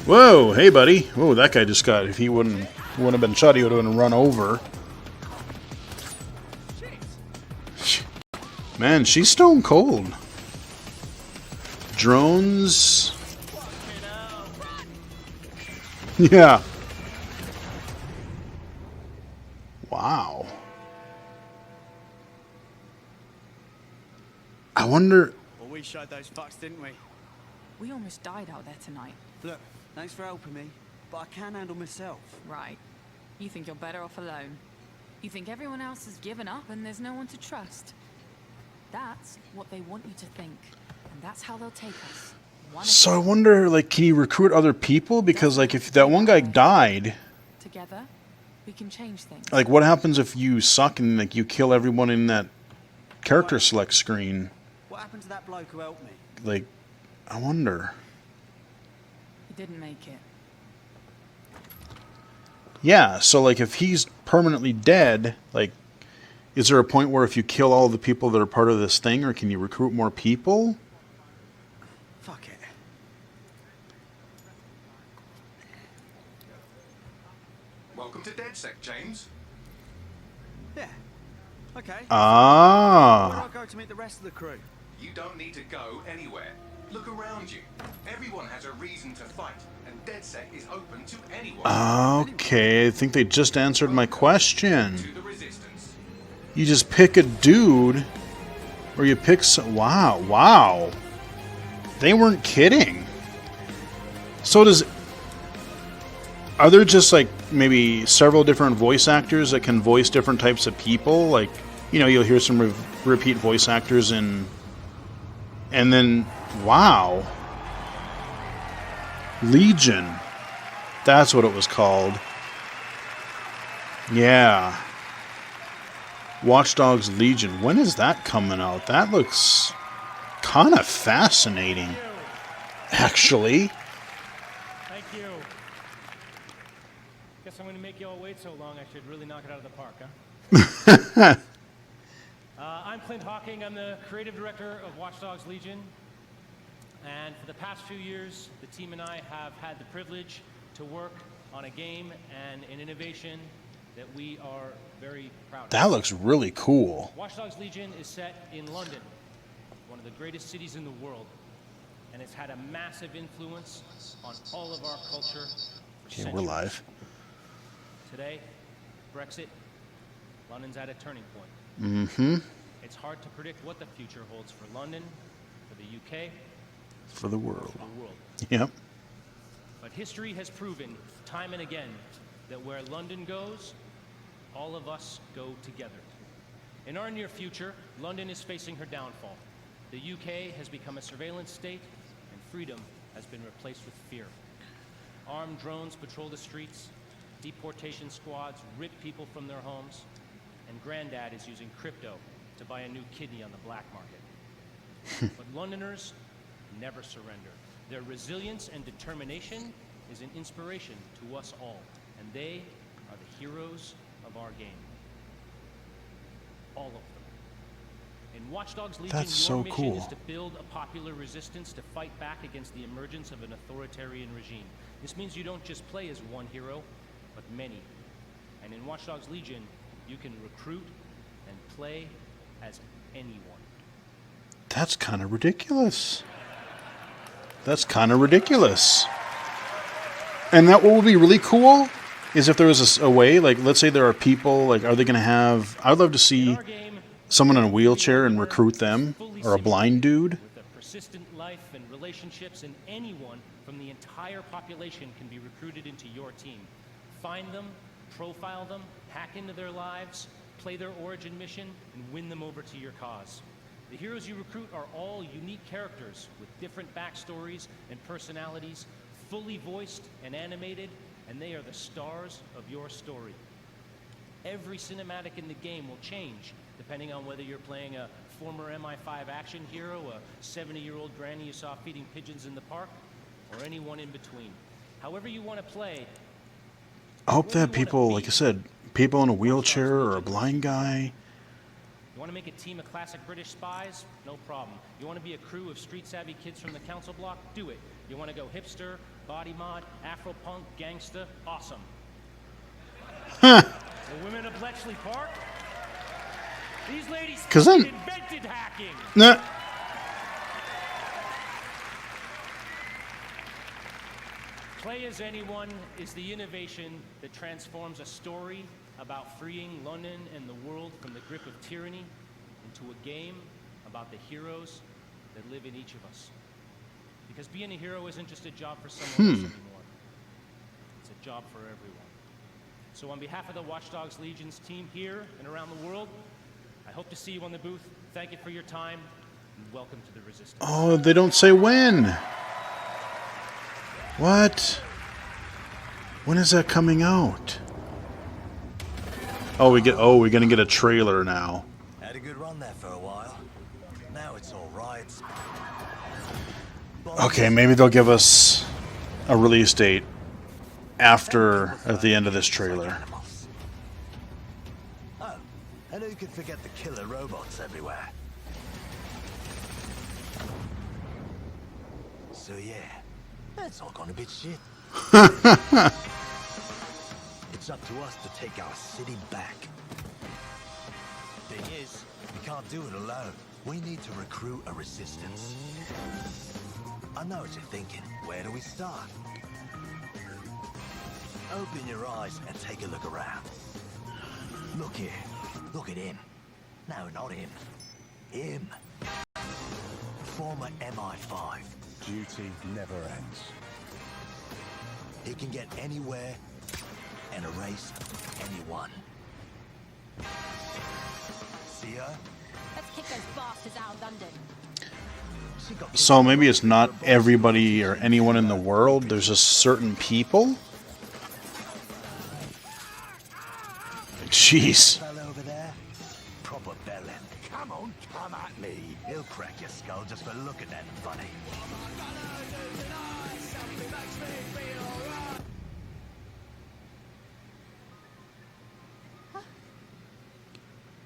Whoa, hey, buddy. Whoa, that guy just got... If he wouldn't have been shot, he would have been run over. Man, she's stone cold. Drones... Yeah. Wow. I wonder. Well, we showed those fucks, didn't we? We almost died out there tonight. Look, thanks for helping me, but I can handle myself. Right. You think you're better off alone. You think everyone else has given up and there's no one to trust. That's what they want you to think. And that's how they'll take us. So I wonder, like, can you recruit other people? Because, like, if that one guy died, together, we can change things. like, what happens if you suck and, like, you kill everyone in that character select screen? What happened to that bloke who helped me? Like, I wonder. He didn't make it. Yeah, so, like, if he's permanently dead, like, is there a point where if you kill all the people that are part of this thing, or can you recruit more people? Fuck it. Welcome to DedSec, James. Yeah. Okay. Ah. Where do I go to meet the rest of the crew? You don't need to go anywhere. Look around you. Everyone has a reason to fight, and DedSec is open to anyone. Okay, I think they just answered my question. To the Resistance. You just pick a dude, or you pick some... Wow. They weren't kidding. So does... Are there just, like, maybe several different voice actors that can voice different types of people? Like, you know, you'll hear some repeat voice actors in... And then... Wow. Legion. That's what it was called. Yeah. Watch Dogs Legion. When is that coming out? That looks kind of fascinating, actually. Thank you. Guess I'm going to make you all wait so long. I should really knock it out of the park, huh? I'm Clint Hawking. I'm the creative director of Watch Dogs Legion. And for the past few years, the team and I have had the privilege to work on a game and an innovation that we are very proud of. That looks really cool. Watch Dogs Legion is set in London, one of the greatest cities in the world, and it's had a massive influence on all of our culture for Yeah, we're centuries. live. Today, Brexit, London's at a turning point. Mm-hmm. It's hard to predict what the future holds for London, for the UK, For the world. for the world. Yep. But history has proven time and again that where London goes, all of us go together. In our near future, London is facing her downfall. The UK has become a surveillance state, and freedom has been replaced with fear. Armed drones patrol the streets, deportation squads rip people from their homes, and Granddad is using crypto to buy a new kidney on the black market. But Londoners never surrender. Their resilience and determination is an inspiration to us all, and they are the heroes of our game. All of them. In Watch Dogs Legion, That's your so mission cool. is to build a popular resistance to fight back against the emergence of an authoritarian regime. This means you don't just play as one hero, but many. And in Watch Dogs Legion, you can recruit and play as anyone. That's kind of ridiculous. That's kind of ridiculous. And that what would be really cool is if there was a way, like, let's say there are people, like, are they going to have... I'd love to see someone in a wheelchair and recruit them, or a blind dude. With a persistent life and relationships, and anyone from the entire population can be recruited into your team. Find them, profile them, hack into their lives, play their origin mission, and win them over to your cause. The heroes you recruit are all unique characters with different backstories and personalities, fully voiced and animated, and they are the stars of your story. Every cinematic in the game will change depending on whether you're playing a former MI5 action hero, a 70-year-old granny you saw feeding pigeons in the park, or anyone in between. However you want to play. I hope that people, like I said, people in a wheelchair or a blind guy. You want to make a team of classic British spies? No problem. You want to be a crew of street-savvy kids from the council block? Do it. You want to go hipster, body mod, Afro-punk, gangsta? Awesome. The women of Bletchley Park? These ladies invented hacking! Play as Anyone is the innovation that transforms a story about freeing London and the world from the grip of tyranny into a game about the heroes that live in each of us. Because being a hero isn't just a job for someone else anymore. It's a job for everyone. So on behalf of the Watch Dogs Legion's team here and around the world, I hope to see you on the booth. Thank you for your time, and welcome to the Resistance. Oh, they don't say when. What? When is that coming out? Oh, we're gonna get a trailer now. Had a good run there for a while. Now it's all right. Okay, maybe they'll give us a release date at the end of this trailer. Oh, and who could forget the killer robots everywhere? So yeah, that's all gone a bit shit. It's up to us to take our city back. Thing is, we can't do it alone. We need to recruit a resistance. I know what you're thinking. Where do we start? Open your eyes and take a look around. Look here. Look at him. No, not him. Him. Former MI5. Duty never ends. He can get anywhere and erase anyone. See her? Let's kick those bastards out of London. So maybe it's not everybody or anyone in the world. There's just certain people. Jeez. Fella over there? Proper bellend. Come on, come at me. He'll crack your skull just for looking at him funny.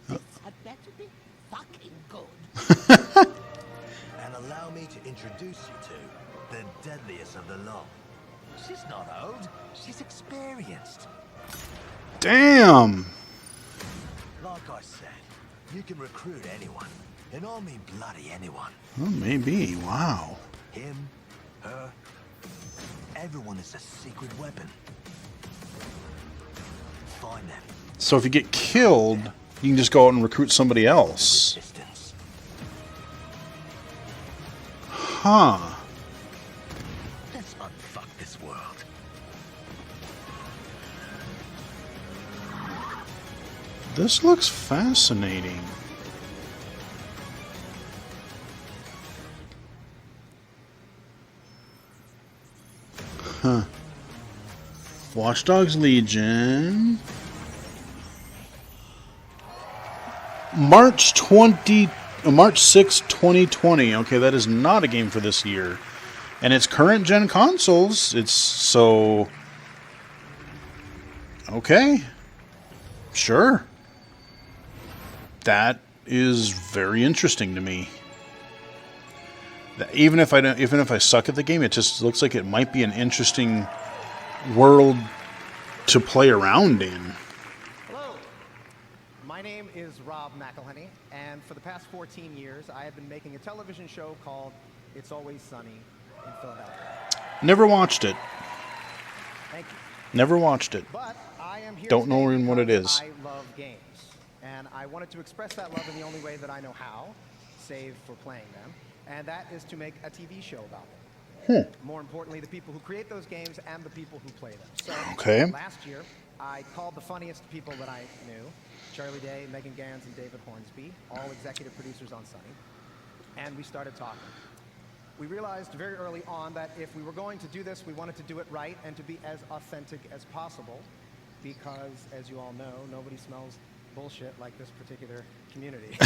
This had better be fucking good. And allow me to introduce you to the deadliest of the lot. She's not old, she's experienced. Damn. Like I said, you can recruit anyone, and I mean bloody anyone. Well, maybe. Wow. Him, her, everyone is a secret weapon. Find them. So if you get killed, you can just go out and recruit somebody else. Huh. Let's unfuck this world. This looks fascinating. Huh. Watch Dogs Legion. March 6, 2020. Okay, that is not a game for this year. And it's current gen consoles. It's so... Okay. Sure. That is very interesting to me. Even if I suck at the game, it just looks like it might be an interesting world to play around in. Hello, my name is Rob McElhenney, and for the past 14 years, I have been making a television show called It's Always Sunny in Philadelphia. Never watched it. Thank you. Never watched it. But I am here Don't know today even what it because is. I love games, and I wanted to express that love in the only way that I know how, save for playing them, and that is to make a TV show about them. More importantly, the people who create those games and the people who play them. So Okay. last year, I called the funniest people that I knew, Charlie Day, Megan Gans, and David Hornsby, all executive producers on Sunny, and we started talking. We realized very early on that if we were going to do this, we wanted to do it right and to be as authentic as possible, because, as you all know, nobody smells bullshit like this particular community.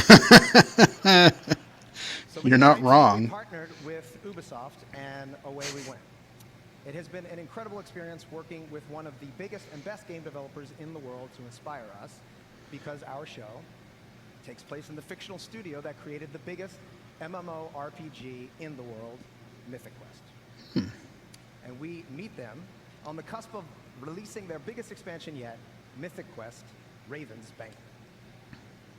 You're not We wrong. partnered with Ubisoft, and away we went. It has been an incredible experience working with one of the biggest and best game developers in the world to inspire us, because our show takes place in the fictional studio that created the biggest MMORPG in the world, Mythic Quest. And we meet them on the cusp of releasing their biggest expansion yet, Mythic Quest: Raven's Banquet.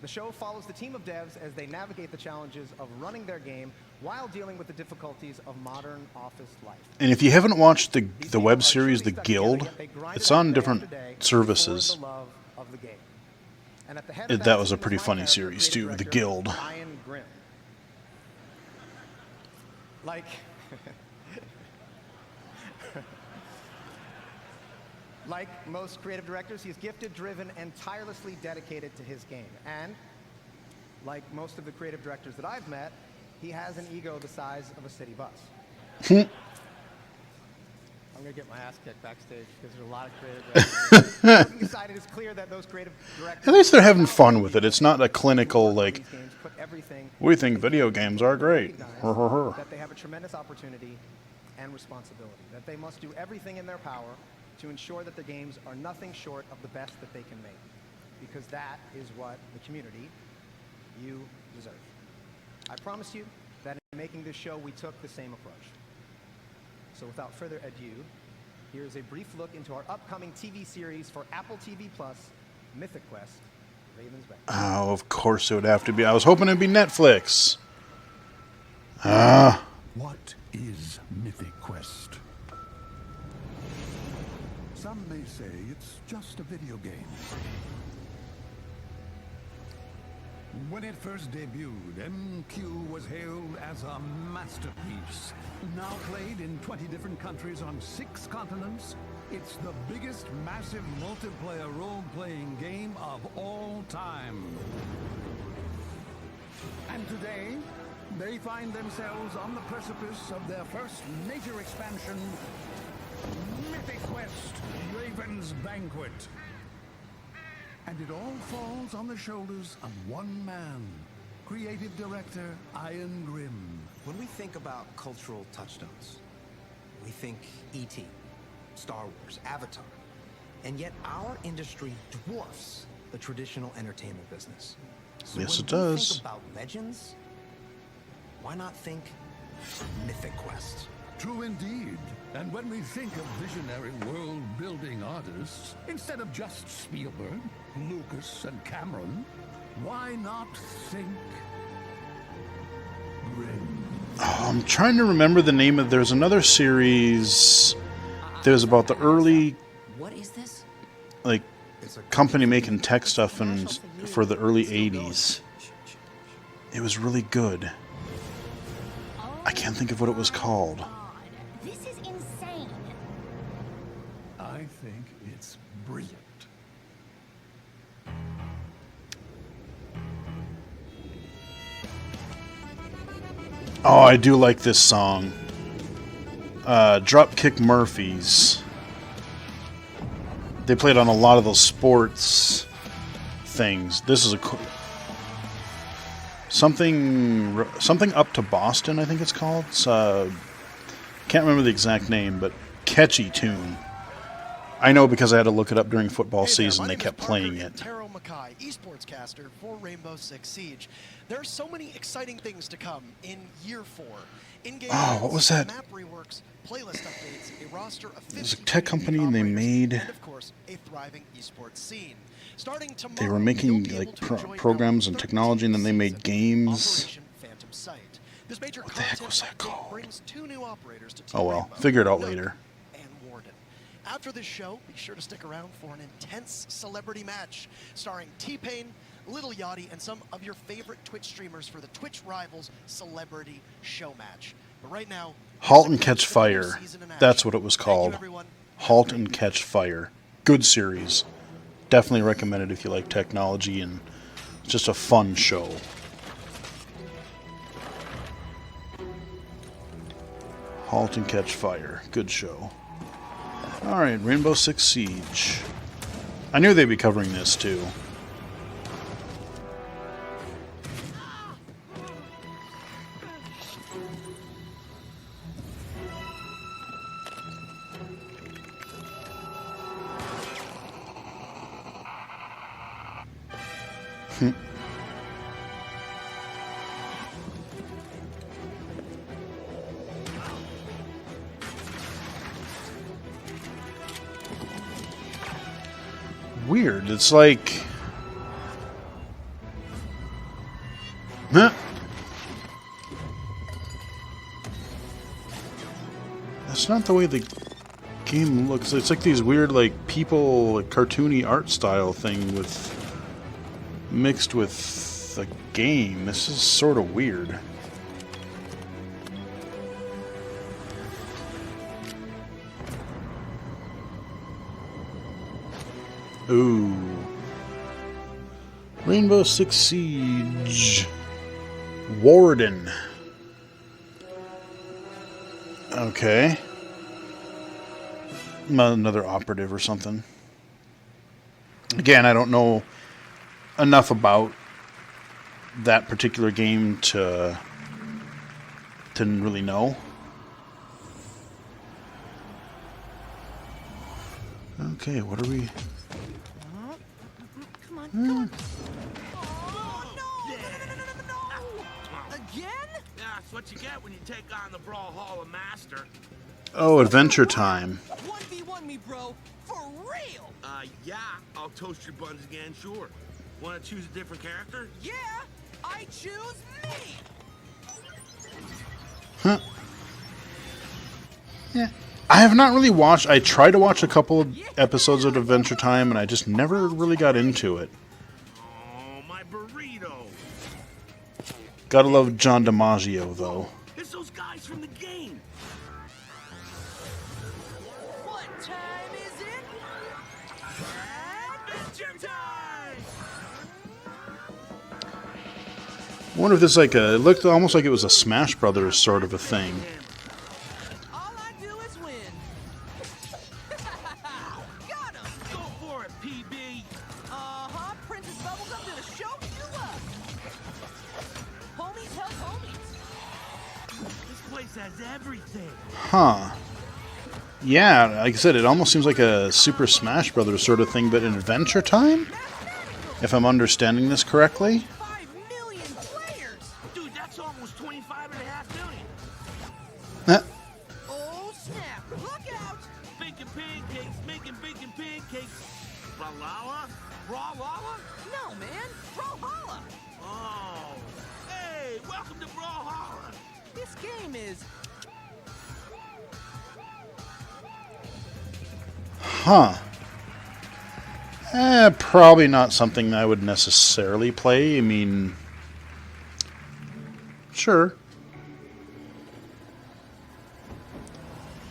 The show follows the team of devs as they navigate the challenges of running their game while dealing with the difficulties of modern office life. And if you haven't watched the web series The Guild, it's on different services. That was a pretty funny series too, The Guild. Ian Grimm. Like most creative directors, he's gifted, driven, and tirelessly dedicated to his game. And like most of the creative directors that I've met, he has an ego the size of a city bus. I'm going to get my ass kicked backstage because there's a lot of creative directors. Looking aside, it is clear that those creative directors... At least they're having fun with it. It's not a clinical, like, we think video games are great. That they have a tremendous opportunity and responsibility. That they must do everything in their power to ensure that the games are nothing short of the best that they can make. Because that is what the community, you deserve. I promise you that in making this show, we took the same approach. So without further ado, here is a brief look into our upcoming TV series for Apple TV Plus, Mythic Quest, Raven's Bank. Oh, of course it would have to be. I was hoping it'd be Netflix. What is Mythic Quest? Some may say it's just a video game. When it first debuted, MQ was hailed as a masterpiece. Now played in 20 different countries on 6 continents, it's the biggest massive multiplayer role-playing game of all time. And today, they find themselves on the precipice of their first major expansion, Mythic Quest, Raven's Banquet. And it all falls on the shoulders of one man, creative director Ian Grimm. When we think about cultural touchstones, we think E.T., Star Wars, Avatar, and yet our industry dwarfs the traditional entertainment business. So yes, it when we does. think about legends, why not think Mythic Quest? True indeed. And when we think of visionary world-building artists, instead of just Spielberg, Lucas, and Cameron, why not think Grimm? Oh, I'm trying to remember the name of... There's another series that was about the early... What is this? Like, company making tech stuff for the early 80s. It was really good. I can't think of what it was called. This is insane. I think it's brilliant. Oh, I do like this song. Dropkick Murphys. They played on a lot of those sports things. This is a something up to Boston, I think it's called. It's, can't remember the exact name, but catchy tune. I know because I had to look it up during football season. They kept playing it. Taro Mackay, esports caster for Rainbow Six Siege. There are so many exciting things to come in year 4. In-game what was that? Map reworks, playlist updates, a roster of 50 It was a tech company, and they made... and of course, a thriving esports scene. Starting tomorrow, They were making like programs and technology, and then they made games. Operation Phantom Sight. This major What the heck was that content update called? brings 2 new operators to Team Oh well, Rainbow, figure it out Nook later. and Warden. After this show, be sure to stick around for an intense celebrity match starring T-Pain, Little Yachty, and some of your favorite Twitch streamers for the Twitch Rivals Celebrity Show Match. But right now, Halt and Catch Fire. That's what it was called. Halt and Catch Fire. Good series. Definitely recommend it if you like technology, and it's just a fun show. Halt and Catch Fire. Good show. Alright, Rainbow Six Siege. I knew they'd be covering this too. Weird. It's like Huh. That's not the way the game looks. It's like these weird, like, people, like, cartoony art style thing with mixed with the game. This is sort of weird. Ooh. Rainbow Six Siege. Warden. Okay. Another operative or something. Again, I don't know enough about that particular game to really know. Okay, what are we... Come on, come on. Again? Yeah, that's what you get when you take on the Brawlhalla Master. Oh, Adventure Time. 1v1 me, bro. For real. Yeah. I'll toast your buns again, sure. Want to choose a different character? Yeah. I choose me. Huh. Yeah. I have not really watched... I tried to watch a couple of episodes of Adventure Time, and I just never really got into it. Oh, my burrito. Gotta love John DiMaggio, though. It's those guys from the game. What time is it? Adventure time! I wonder if this is like a... It looked almost like it was a Smash Brothers sort of a thing. Go for it, PB. Uh-huh. Princess Bubblegum gonna show you up. Homies help homies. This place has everything. Huh. Yeah, like I said, it almost seems like a Super Smash Brothers sort of thing, but in Adventure Time? If I'm understanding this correctly? 5 million players. Dude, that's almost 25.5 million. Huh. Oh, snap. Look out. Baking pancakes, making bacon pancakes. Brawlhalla? Brawlhalla? No, man. Brawlhalla. Oh. Hey, welcome to Brawlhalla. This game is... Huh. Probably not something I would necessarily play. I mean... Sure.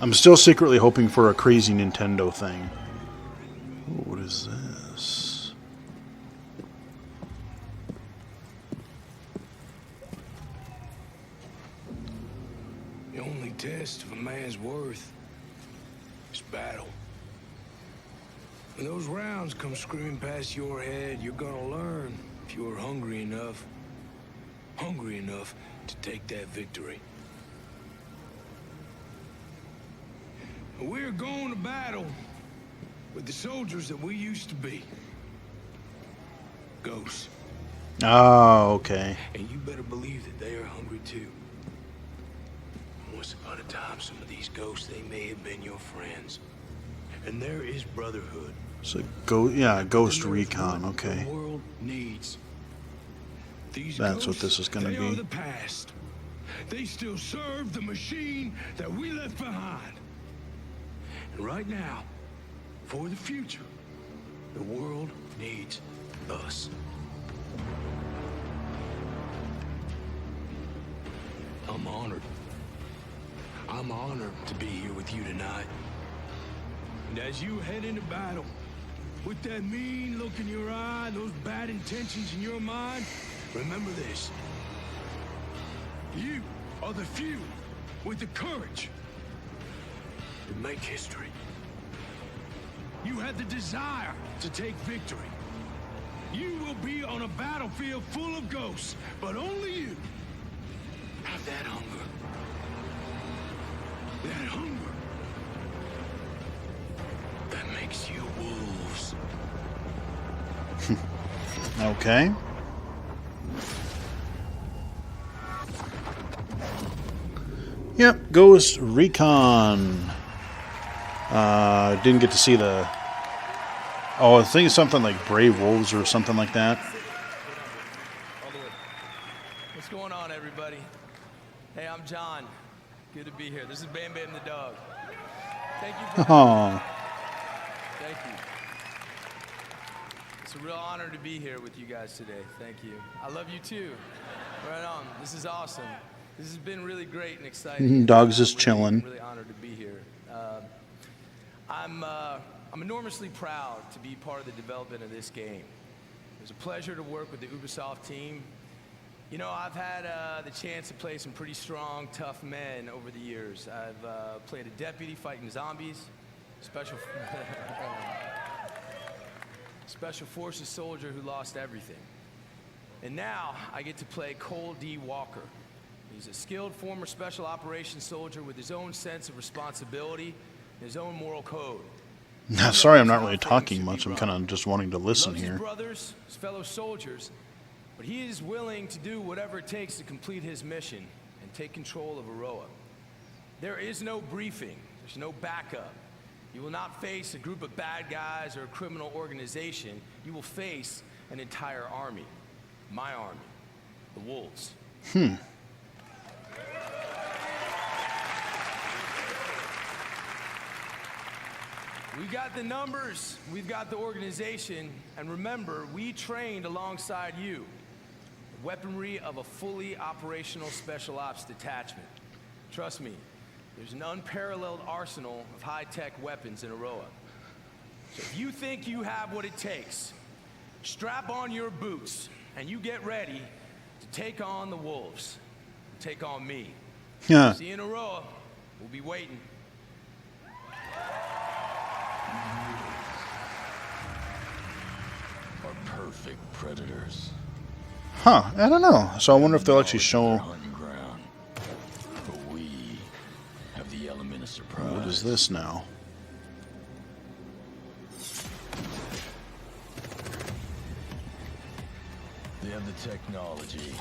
I'm still secretly hoping for a crazy Nintendo thing. Ooh, what is this? The only test of a man's worth is battle. When those rounds come screaming past your head, you're gonna learn if you're hungry enough to take that victory. We're going to battle with the soldiers that we used to be. Ghosts. Oh, okay. And you better believe that they are hungry too. Once upon a time, some of these ghosts, they may have been your friends. And there is brotherhood. So, Ghost Recon, okay. The world needs. These That's what ghosts, this is going to they are be. the past. They still serve the machine that we left behind. And right now, for the future, the world needs us. I'm honored. I'm honored to be here with you tonight. And as you head into battle, with that mean look in your eye, those bad intentions in your mind, remember this. You are the few with the courage to make history. You have the desire to take victory. You will be on a battlefield full of ghosts, but only you have that hunger. That hunger that makes you wolves. Okay. Yep, Ghost Recon. Didn't get to see the... Oh, I think it's something like Brave Wolves or something like that. What's going on, everybody? Hey, I'm John. Good to be here. This is Bam Bam the dog. Thank you for having me. Thank you. It's a real honor to be here with you guys today. Thank you. I love you too. Right on. This is awesome. This has been really great and exciting. Dogs is chilling. I'm really honored to be here. I'm enormously proud to be part of the development of this game. It was a pleasure to work with the Ubisoft team. You know, I've had the chance to play some pretty strong, tough men over the years. I've played a deputy fighting zombies, special forces soldier who lost everything. And now I get to play Cole D. Walker. He's a skilled former special operations soldier with his own sense of responsibility and his own moral code. Sorry, I'm not really talking much. I'm kind of just wanting to listen He loves here. his brothers, his fellow soldiers, but he is willing to do whatever it takes to complete his mission and take control of Aroa. There is no briefing. There's no backup. You will not face a group of bad guys or a criminal organization. You will face an entire army. My army. The Wolves. We've got the numbers, we've got the organization, and remember, we trained alongside you. The weaponry of a fully operational special ops detachment. Trust me, there's an unparalleled arsenal of high-tech weapons in Aroa. So if you think you have what it takes, strap on your boots, and you get ready to take on the Wolves. Take on me. Yeah. See you in Aroa. We'll be waiting. Are perfect predators. Huh, I don't know. So I wonder if they'll actually show... Hunting ground. But we have the element of surprise. What is this now? They have the technology.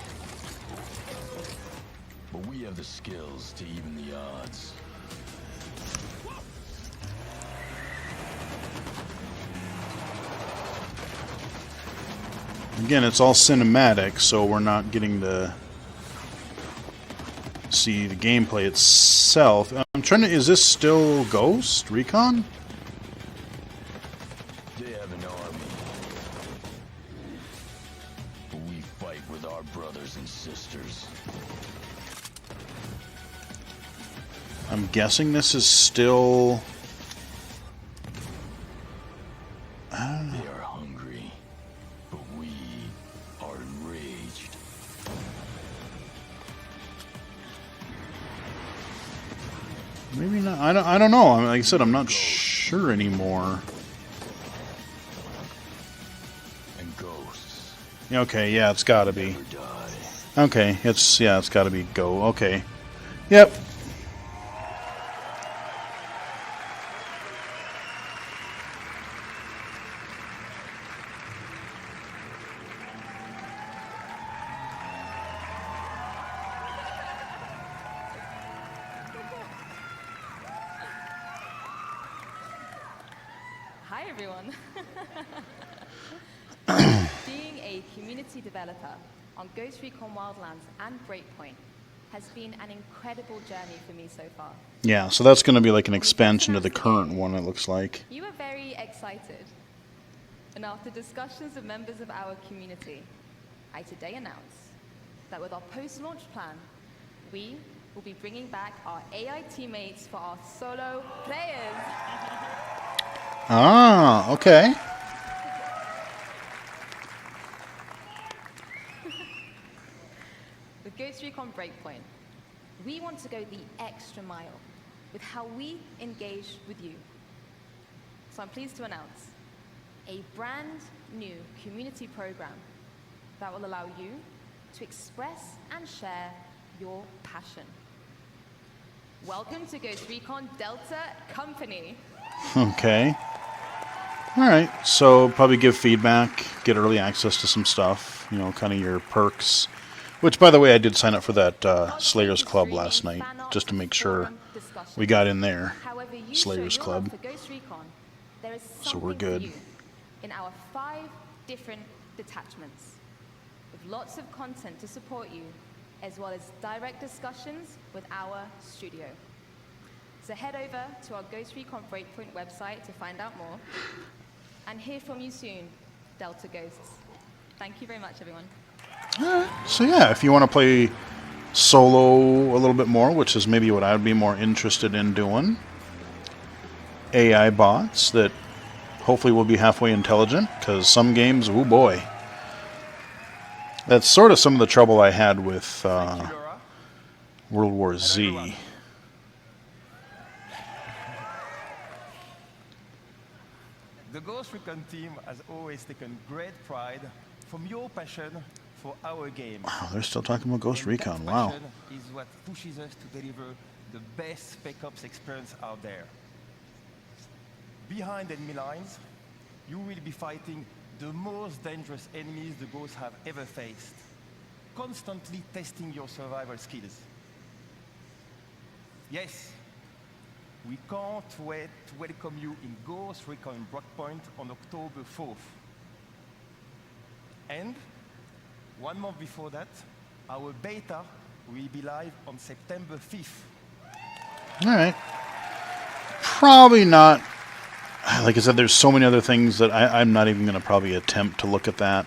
But we have the skills to even the odds. Again, it's all cinematic, so we're not getting to see the gameplay itself. I'm trying to... Is this still Ghost Recon? They have an army. But we fight with our brothers and sisters. I'm guessing this is still... They are hungry, but we are enraged. Maybe not. I don't know. Like I said, I'm not sure anymore. And ghosts. Okay, yeah, it's gotta be. Okay, it's gotta be Go. Okay. Yep. Hi, everyone. Being a community developer on Ghost Recon Wildlands and Breakpoint has been an incredible journey for me so far. Yeah, so that's going to be like an expansion to the current one, it looks like. You were very excited. And after discussions with members of our community, I today announce that with our post-launch plan, we will be bringing back our AI teammates for our solo players. Ah, okay. With Ghost Recon Breakpoint, we want to go the extra mile with how we engage with you. So I'm pleased to announce a brand new community program that will allow you to express and share your passion. Welcome to Ghost Recon Delta Company. Okay. Alright, so probably give feedback, get early access to some stuff, you know, kind of your perks. Which, by the way, I did sign up for that Slayers Club last night, just to make sure we got in there. Slayers Club. So we're good. In our 5 different detachments, with lots of content to support you, as well as direct discussions with our studio. So head over to our Ghost Recon Breakpoint website to find out more, and hear from you soon, Delta Ghosts. Thank you very much, everyone. So yeah, if you want to play solo a little bit more, which is maybe what I would be more interested in doing, AI bots that hopefully will be halfway intelligent, because some games, oh boy. That's sort of some of the trouble I had with World War Z. The Ghost Recon team has always taken great pride from your passion for our game. Wow, they're still talking about Ghost Recon. That Wow. passion is what pushes us to deliver the best Spec Ops experience out there. Behind enemy lines, you will be fighting the most dangerous enemies the Ghosts have ever faced, constantly testing your survival skills. Yes, we can't wait to welcome you in Ghost Recon Breakpoint on October 4th. And 1 month before that, our beta will be live on September 5th. Alright. Probably not. Like I said, there's so many other things that I'm not even going to probably attempt to look at that,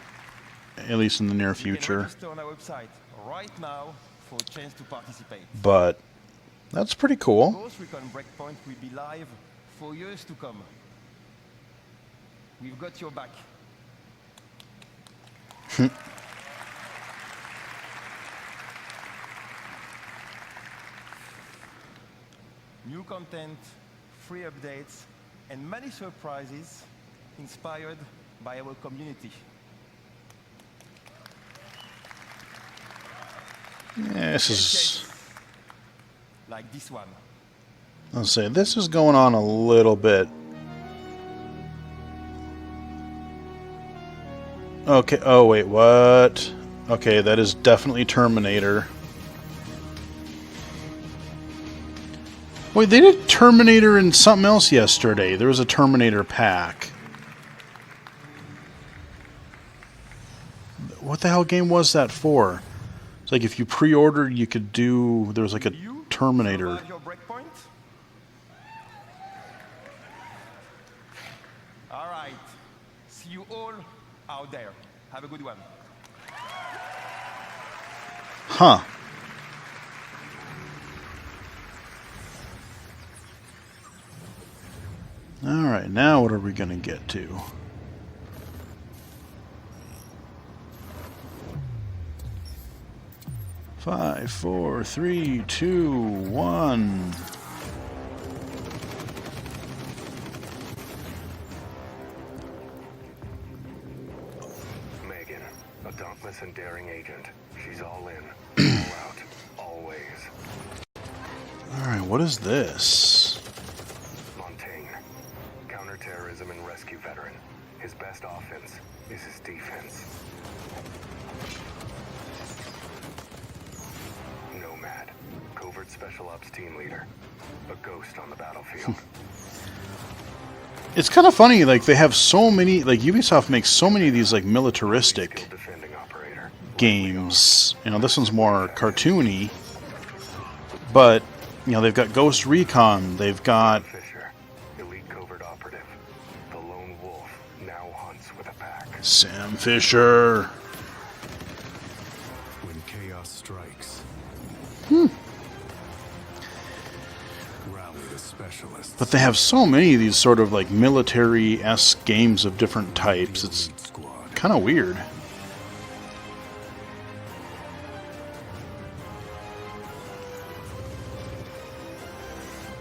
at least in the near You can future. register on our website right now for a chance to participate. But that's pretty cool. Ghost Recon Breakpoint will be live for years to come. We've got your back. New content, free updates, and many surprises inspired by our community. Yeah, this is... Like this one. I'll say, this is going on a little bit. Okay, oh wait, what? Okay, that is definitely Terminator. Wait, they did Terminator and something else yesterday. There was a Terminator pack. What the hell game was that for? It's like if you pre-ordered, you could do... There was like a Terminator. Your breakpoint? All right. See you all out there. Have a good one. Huh. Alright, now what are we going to get to? Five, four, three, two, one. Megan, a dauntless and daring agent. She's all in, all out, always. Alright, what is this? Montaigne, counterterrorism and rescue veteran. His best offense is his defense. Nomad, covert special ops team leader. A ghost on the battlefield. It's kind of funny, like, they have so many, like, Ubisoft makes so many of these, like, militaristic games. You know, this one's more cartoony, but, you know, they've got Ghost Recon, they've got... Elite covert operative. The lone wolf now hunts with a pack. Sam Fisher. When chaos strikes, rally the specialists. But they have so many of these sort of, like, military-esque games of different types. It's kind of weird.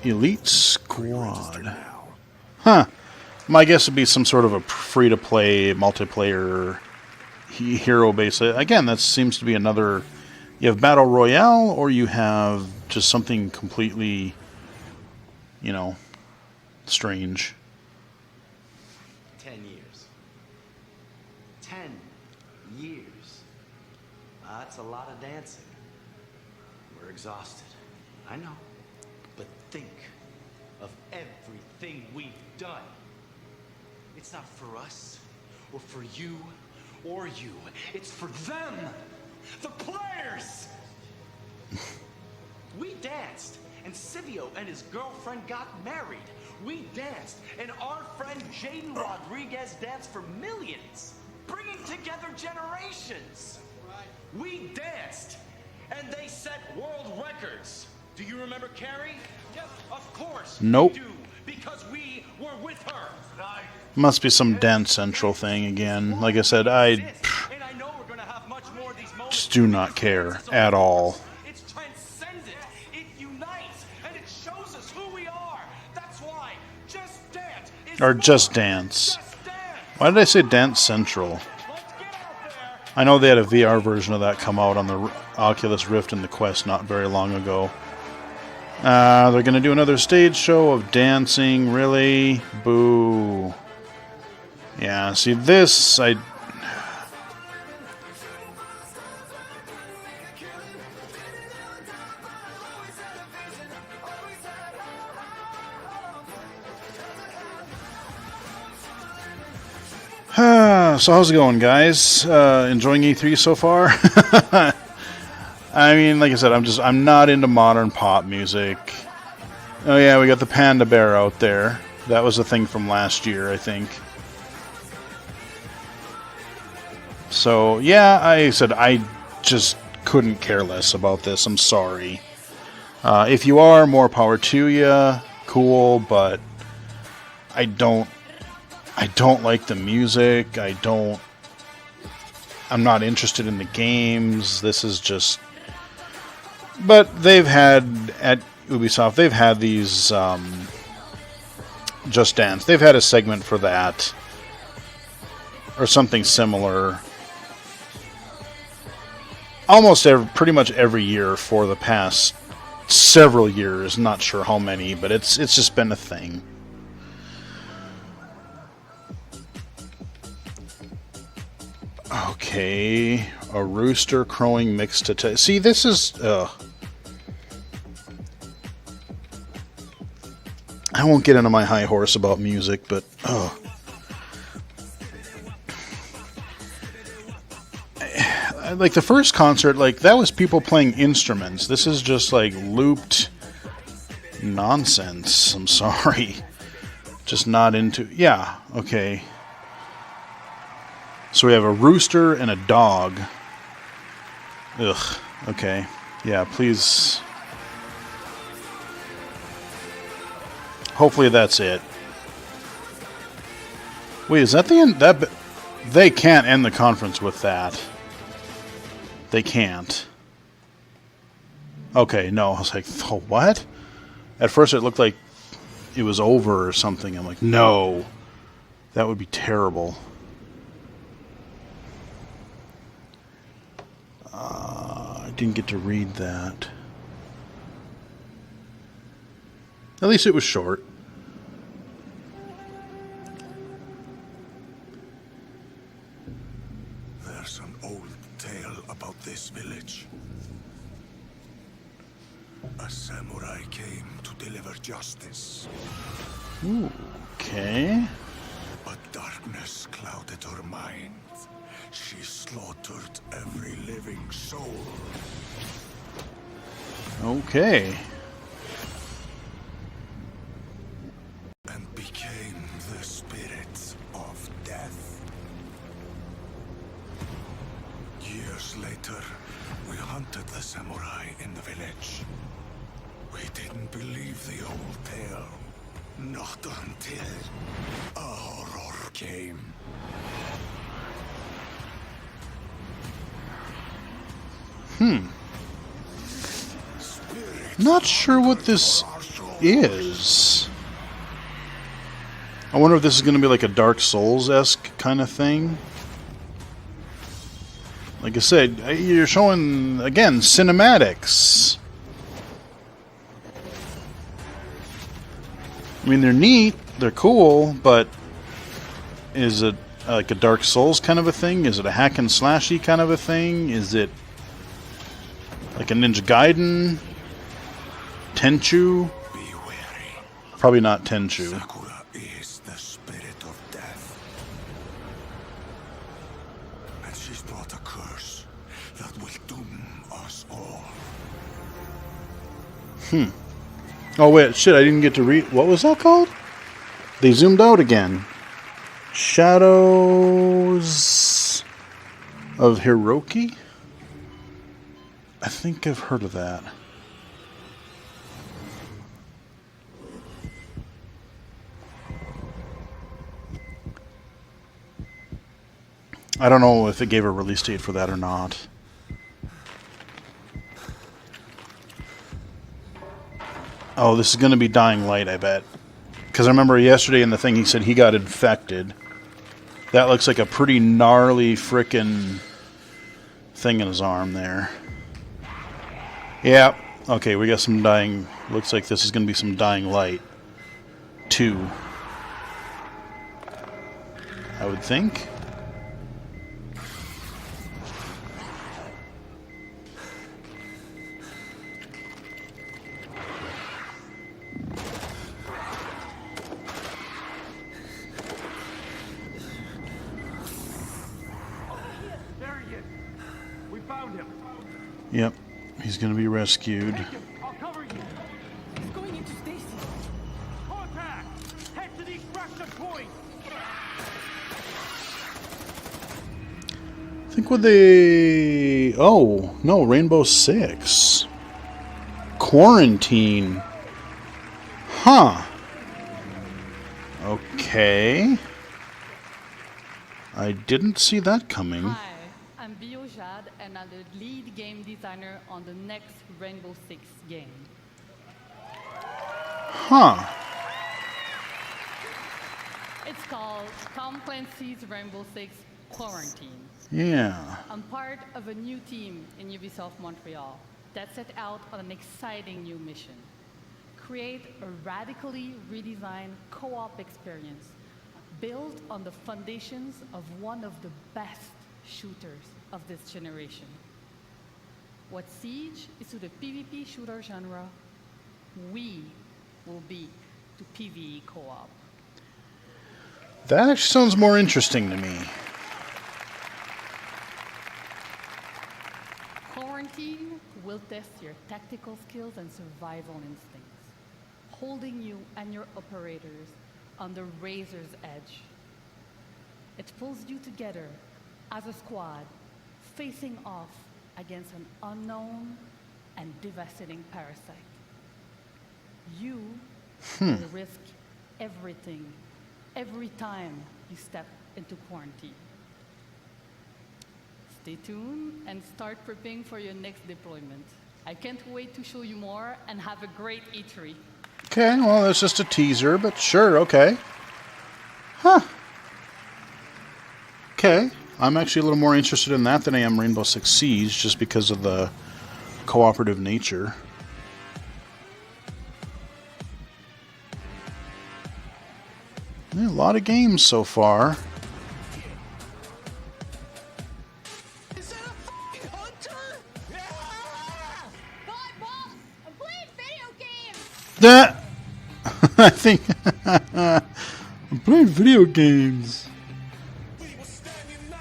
Elite Squad. Huh. My guess would be some sort of a free-to-play, multiplayer, hero-based. Again, that seems to be another... You have Battle Royale, or you have just something completely, you know, strange. 10 years. 10 years. That's a lot of dancing. We're exhausted. I know. But think of everything we've done. It's not for us, or for you, or you. It's for them, the players. We danced, and Scipio and his girlfriend got married. We danced, and our friend Jaden Rodriguez danced for millions, bringing together generations. We danced, and they set world records. Do you remember Carrie? Yes, of course. Nope. We do, because we were with her. Must be some Dance Central thing again. Like I said, I just do not care at all. It's transcendent. It unites, and it shows us who we are. That's why Just Dance is Or Just Dance. Why did I say Dance Central? I know they had a VR version of that come out on the Oculus Rift and the Quest not very long ago. They're going to do another stage show of dancing. Really? Boo. Yeah, see this, so how's it going, guys? Enjoying E3 so far? I mean, like I said, I'm not into modern pop music. Oh yeah, we got the Panda Bear out there. That was a thing from last year, I think. So, yeah, I said I just couldn't care less about this. I'm sorry. If you are, more power to you. Cool, but I don't like the music. I'm not interested in the games. This is just... But they've had, at Ubisoft, they've had these Just Dance. They've had a segment for that. Or something similar. Pretty much every year for the past several years. Not sure how many, but it's just been a thing. Okay, a rooster crowing mixed to... See, this is... I won't get into my high horse about music, but... Like, the first concert, like, that was people playing instruments. This is just, like, looped nonsense. I'm sorry. Just not into... Yeah, okay. So we have a rooster and a dog. Ugh, okay. Yeah, please. Hopefully that's it. Wait, is that the end? They can't end the conference with that. They can't. Okay, no. I was like, oh, what? At first it looked like it was over or something. I'm like, no. That would be terrible. I didn't get to read that. At least it was short. There's an old tale about this village. A samurai came to deliver justice. Ooh, okay. But darkness clouded her mind. She slaughtered every living soul. Okay. And became the spirit of death. Years later, we hunted the samurai in the village. We didn't believe the old tale. Not until a horror came. Not sure what this is. I wonder if this is going to be like a Dark Souls-esque kind of thing. Like I said, you're showing, again, cinematics. I mean, they're neat, they're cool, but is it like a Dark Souls kind of a thing? Is it a hack and slashy kind of a thing? Is it like a Ninja Gaiden? Tenchu? Probably not Tenchu. Sakura is the spirit of death. Oh, wait, shit, I didn't get to read. What was that called? They zoomed out again. Shadows of Hiroki? I think I've heard of that. I don't know if it gave a release date for that or not. Oh, this is going to be Dying Light, I bet. Because I remember yesterday in the thing he said he got infected. That looks like a pretty gnarly frickin' thing in his arm there. Yeah. Okay, we got some Dying... Looks like this is going to be some Dying Light 2. I would think. Yep, he's going to be rescued. I'll cover you. He's going into stasis. Contact! Head to the extraction point. I think what they... Oh, no, Rainbow Six. Quarantine. Huh. Okay. I didn't see that coming. Hi, I'm Biojad, and I'm the lead game designer on the next Rainbow Six game. Huh. It's called Tom Clancy's Rainbow Six Quarantine. Yeah. I'm part of a new team in Ubisoft Montreal that set out on an exciting new mission. Create a radically redesigned co-op experience built on the foundations of one of the best shooters of this generation. What Siege is to the PvP shooter genre, we will be to PvE co-op. That actually sounds more interesting to me. Quarantine will test your tactical skills and survival instincts, holding you and your operators on the razor's edge. It pulls you together as a squad, facing off against an unknown and devastating parasite. You will risk everything every time you step into quarantine. Stay tuned and start prepping for your next deployment. I can't wait to show you more and have a great E3. Okay, well, that's just a teaser, but sure, okay. Huh. Okay. I'm actually a little more interested in that than I am Rainbow Six Siege, just because of the cooperative nature. Yeah, a lot of games so far. Is that a fucking hunter? God, Bob! I'm playing video games! That I think I'm playing video games.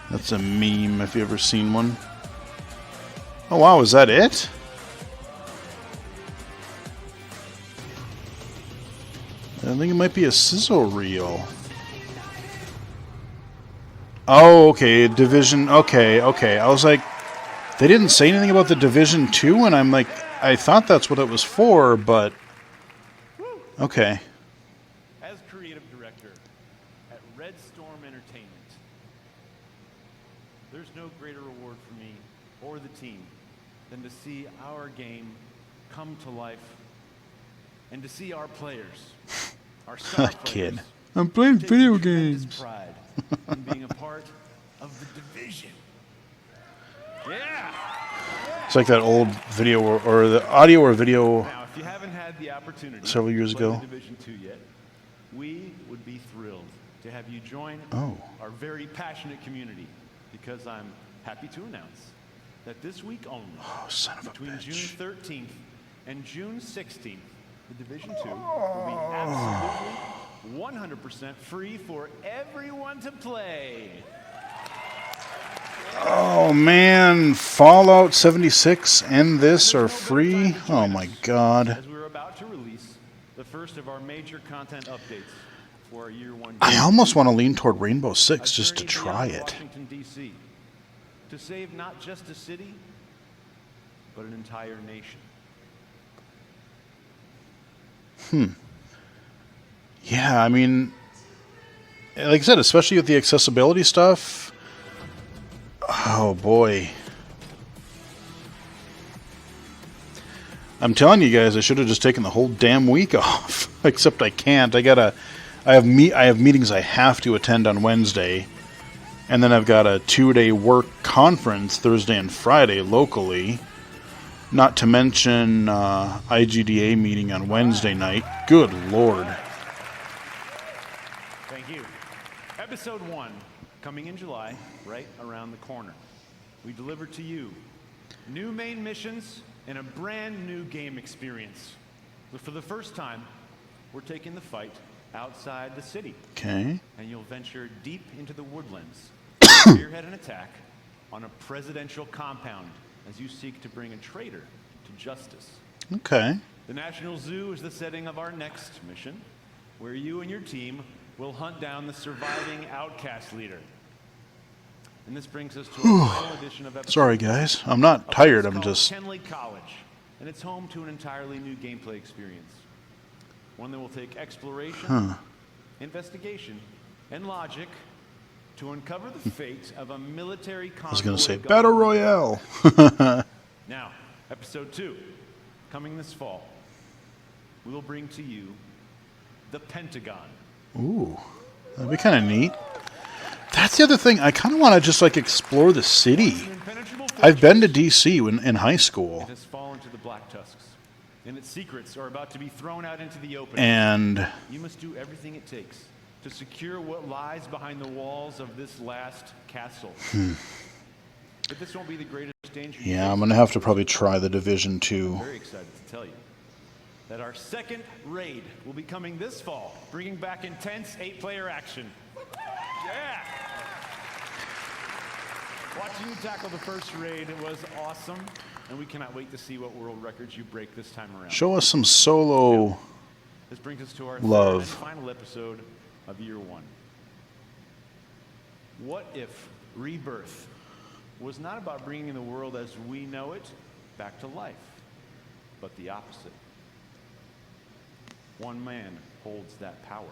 That's a meme if you ever seen one. Oh wow, is that it? I think it might be a sizzle reel. Oh, okay, Division. Okay. I was like, they didn't say anything about the Division 2, and I'm like, I thought that's what it was for, but okay. As creative director at Red Storm Entertainment, there's no greater reward for me or the team than to see our game come to life and to see our players, our star players, Kid. I'm playing video games. pride in being a part of the Division. Yeah. It's like that old video or the audio or video Now, if you haven't had the opportunity several years to play ago. the Division 2 yet, we would be thrilled to have you join Oh. our very passionate community, because I'm happy to announce that this week only, between June 13th and June 16th, the Division 2 will be absolutely 100% free for everyone to play. Oh man, Fallout 76 and this are free? Oh my god. As we're first of our major content updates for our year one. I almost want to lean toward Rainbow Six just to journey try beyond it. Washington, D.C. to save not just a city, but an entire nation. Yeah, I mean, like I said, especially with the accessibility stuff. Oh boy. I'm telling you guys, I should have just taken the whole damn week off. Except I can't. I have meetings I have to attend on Wednesday, and then I've got a 2-day work conference Thursday and Friday locally. Not to mention IGDA meeting on Wednesday night. Good Lord. Thank you. Episode 1, coming in July, right around the corner. We deliver to you new main missions and a brand new game experience. But for the first time, we're taking the fight outside the city. Okay. And you'll venture deep into the woodlands, spearhead an attack on a presidential compound as you seek to bring a traitor to justice. Okay. The National Zoo is the setting of our next mission, where you and your team will hunt down the surviving outcast leader. And this brings us to our final edition of episode. Sorry, guys. I'm not tired. I'm Called just... Kenley College, and it's home to an entirely new gameplay experience. One that will take exploration, investigation, and logic to uncover the fate of a military convoy. I was going to say Battle Royale. Now, episode 2, coming this fall, we will bring to you the Pentagon. Ooh, that'd be kind of neat. That's the other thing. I kind of want to just like explore the city. I've been to DC in high school. It has fallen to the Black Tusks, and its secrets are about to be thrown out into the open. And you must do everything it takes to secure what lies behind the walls of this last castle. But this won't be the greatest danger. yeah, I'm going to have to probably try the Division 2. I'm very excited to tell you that our second raid will be coming this fall, bringing back intense 8-player action. Yeah! Watching you tackle the first raid was awesome, and we cannot wait to see what world records you break this time around. Show us some solo This brings us to our love. third and final episode of year 1. What if rebirth was not about bringing the world as we know it back to life, but the opposite? One man holds that power,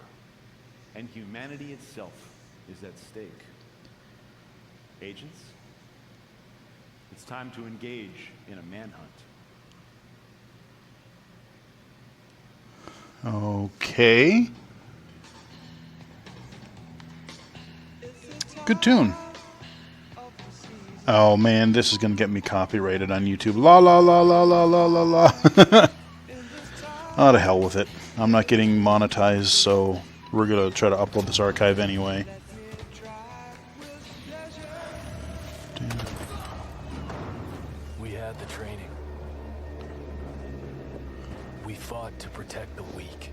and humanity itself is at stake. Agents, it's time to engage in a manhunt. Okay. Good tune. Oh man, this is going to get me copyrighted on YouTube. La la la la la la la la. Oh, to hell with it. I'm not getting monetized, so we're going to try to upload this archive anyway. We had the training. We fought to protect the weak.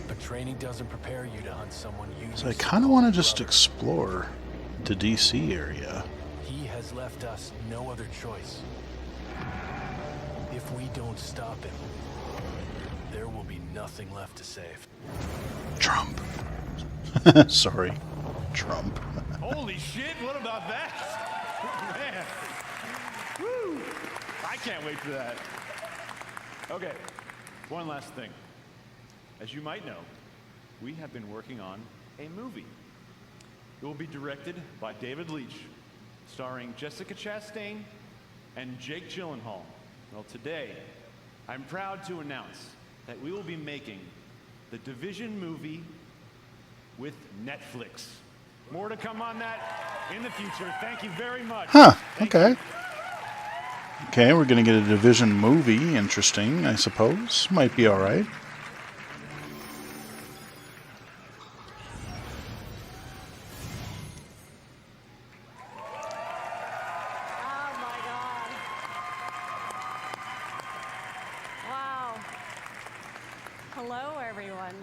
But training doesn't prepare you to hunt someone you So I kind of want to just explore the DC area. He has left us no other choice. If we don't stop him, there will be nothing left to save. Trump. Sorry. Trump. Holy shit, what about that? Man. Woo. I can't wait for that. Okay, one last thing. As you might know, we have been working on a movie. It will be directed by David Leitch, starring Jessica Chastain and Jake Gyllenhaal. Well, today, I'm proud to announce that we will be making the Division movie with Netflix. More to come on that in the future. Thank you very much. Huh, okay. Okay, we're going to get a Division movie. Interesting, I suppose. Might be alright. Wow. Hello, everyone.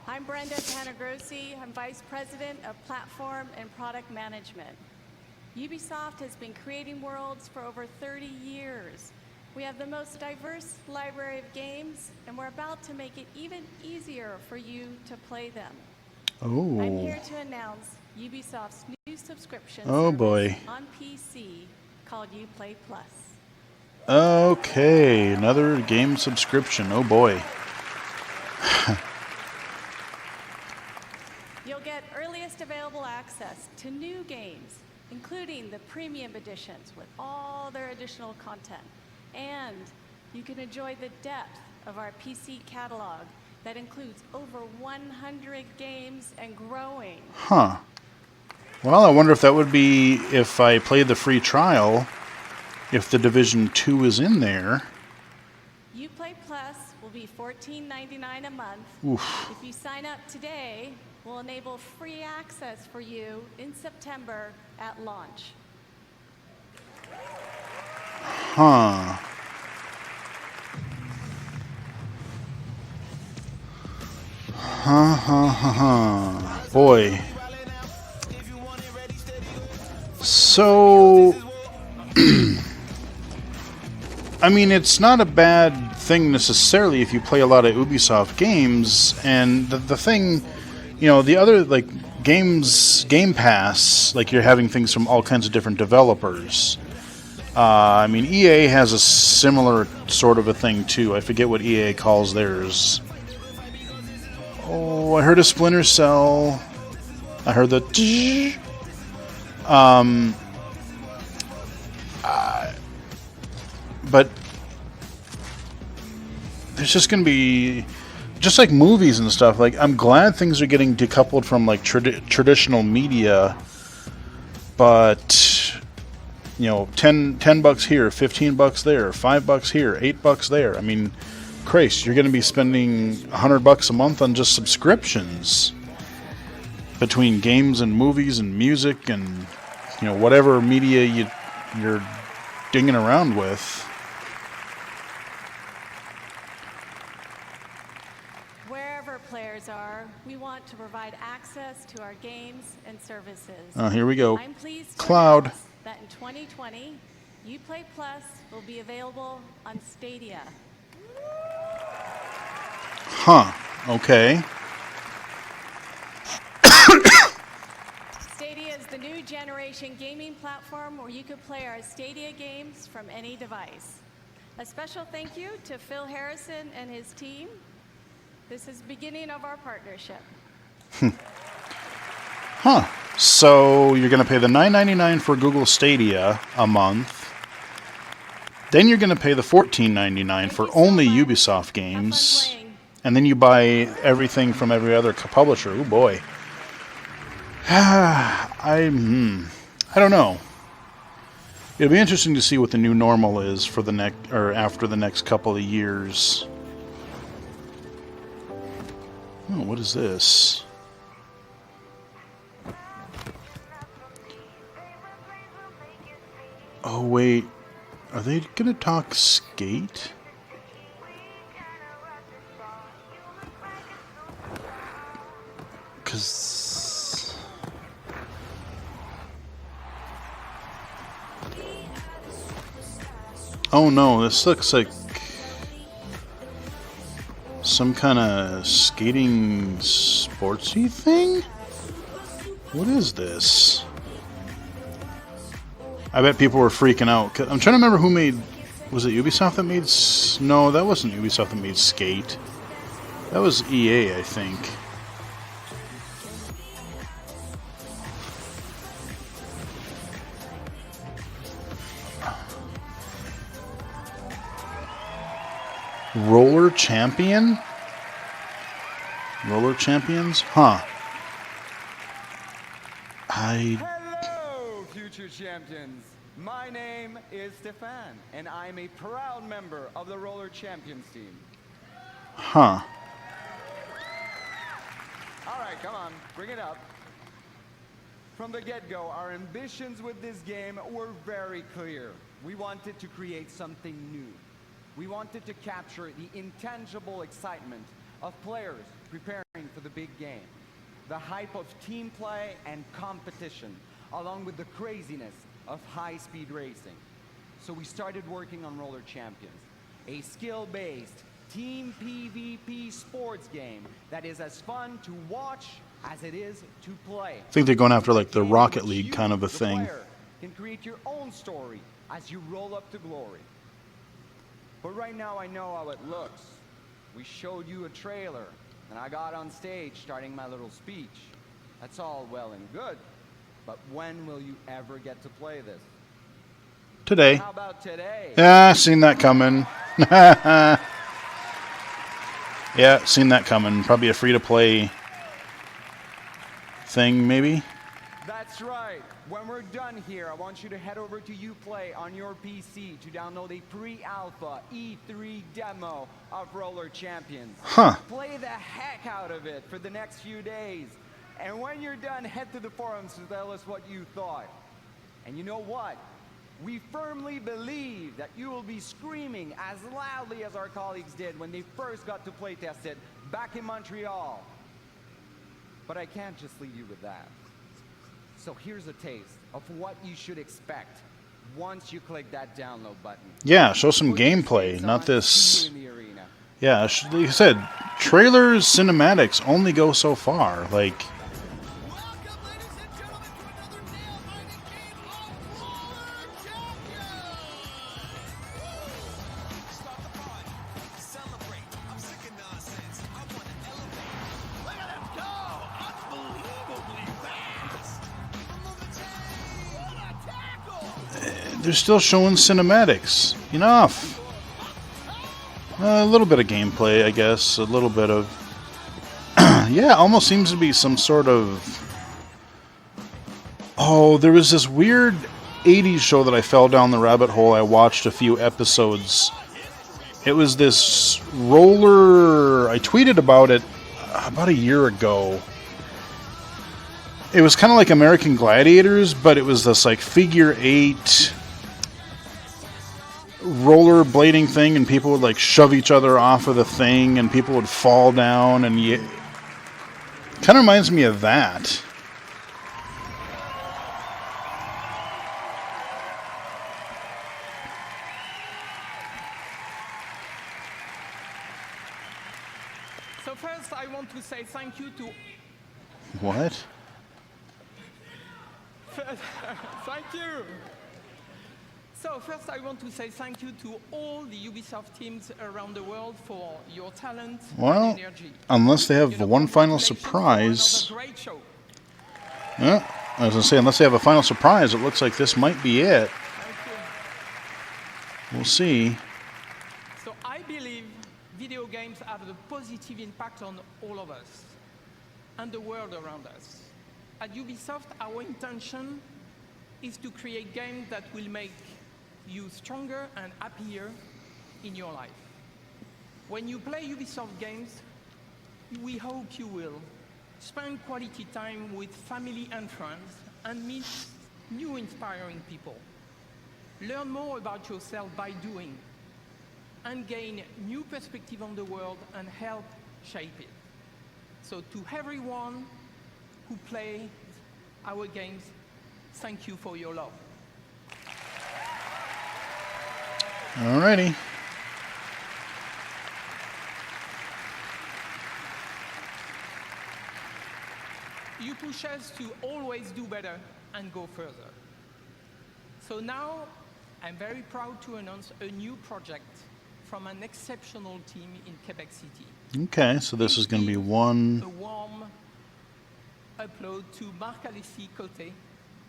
I'm Brenda Panagrossi. I'm Vice President of Platform and Product Management. Ubisoft has been creating worlds for over 30 years, We have the most diverse library of games, and we're about to make it even easier for you to play them. Oh. I'm here to announce Ubisoft's new subscription Oh, service boy. on PC called Uplay Plus. Okay, another game subscription. Oh boy. You'll get earliest available access to new games, including the premium editions with all their additional content. And you can enjoy the depth of our PC catalog that includes over 100 games and growing. Huh. Well, I wonder if that would be if I played the free trial, if the Division 2 is in there. Uplay Plus will be $14.99 a month. Oof. If you sign up today, we'll enable free access for you in September at launch. Huh. Boy. So, I mean, it's not a bad thing necessarily if you play a lot of Ubisoft games, and the thing, you know, the other, like, Game Pass, like, you're having things from all kinds of different developers. I mean, EA has a similar sort of a thing, too. I forget what EA calls theirs. Oh, I heard a Splinter Cell. I heard the but there's just going to be, just like movies and stuff, like, I'm glad things are getting decoupled from, like, traditional media, but, you know, 10 bucks here, 15 bucks there, $5 here, $8 there. I mean, Christ, you're going to be spending $100 a month on just subscriptions between games and movies and music and, you know, whatever media you're dinging around with. Wherever players are, we want to provide access to our games and services. Oh, here we go. I'm pleased to Cloud. announce that in 2020, Uplay Plus will be available on Stadia. Huh. Okay. Stadia is the new generation gaming platform where you can play our Stadia games from any device. A special thank you to Phil Harrison and his team. This is the beginning of our partnership. Huh. So you're going to pay the $9.99 for Google Stadia a month. Then you're going to pay the $14.99 for only Ubisoft games. And then you buy everything from every other publisher. Oh boy. I don't know. It'll be interesting to see what the new normal is for the after the next couple of years. Oh, what is this? Oh wait, are they gonna talk Skate? Cause oh no, this looks like some kind of skating sportsy thing? What is this? I bet people were freaking out. I'm trying to remember who made... Was it Ubisoft that made... No, that wasn't Ubisoft that made Skate. That was EA, I think. Roller Champion? Roller Champions? Huh. Hello, future champions. My name is Stefan, and I'm a proud member of the Roller Champions team. Huh. All right, come on, bring it up. From the get-go, our ambitions with this game were very clear. We wanted to create something new. We wanted to capture the intangible excitement of players preparing for the big game, the hype of team play and competition, along with the craziness of high-speed racing. So we started working on Roller Champions, a skill-based team PvP sports game that is as fun to watch as it is to play. I think they're going after like the Rocket League kind of a The thing. player can create your own story as you roll up to glory. But right now I know how it looks. We showed you a trailer, and I got on stage starting my little speech. That's all well and good, but when will you ever get to play this? Today. How about today? Yeah, seen that coming. Yeah, seen that coming. Probably a free-to-play thing, maybe. That's right. When we're done here, I want you to head over to Uplay on your PC to download a pre-alpha E3 demo of Roller Champions. Huh. Play the heck out of it for the next few days. And when you're done, head to the forums to tell us what you thought. And you know what? We firmly believe that you will be screaming as loudly as our colleagues did when they first got to playtest it back in Montreal. But I can't just leave you with that. So here's a taste of what you should expect once you click that download button. Yeah, show some gameplay, not this. Yeah, like you said, trailers, cinematics only go so far. Like, they're still showing cinematics. Enough. A little bit of gameplay, I guess. A little bit of... yeah, almost seems to be some sort of... Oh, there was this weird 80s show that I fell down the rabbit hole. I watched a few episodes. It was this roller... I tweeted about it about a year ago. It was kind of like American Gladiators, but it was this like figure 8... roller blading thing, and people would like shove each other off of the thing, and people would fall down, and kind of reminds me of that. So first, I want to say thank you to... What? Thank you. So first I want to say thank you to all the Ubisoft teams around the world for your talent Well, and energy. unless they have one final surprise. Great show. Yeah, I was going to say, unless they have a final surprise, it looks like this might be it. We'll see. So I believe video games have a positive impact on all of us and the world around us. At Ubisoft, our intention is to create games that will make you stronger and happier in your life. When you play Ubisoft games, we hope you will spend quality time with family and friends and meet new inspiring people. Learn more about yourself by doing, and gain new perspective on the world and help shape it. So to everyone who plays our games, thank you for your love. Alrighty. You push us to always do better and go further. So now, I'm very proud to announce a new project from an exceptional team in Quebec City. Okay, so this is going to be one... A warm upload to Marc-Alexis Côté,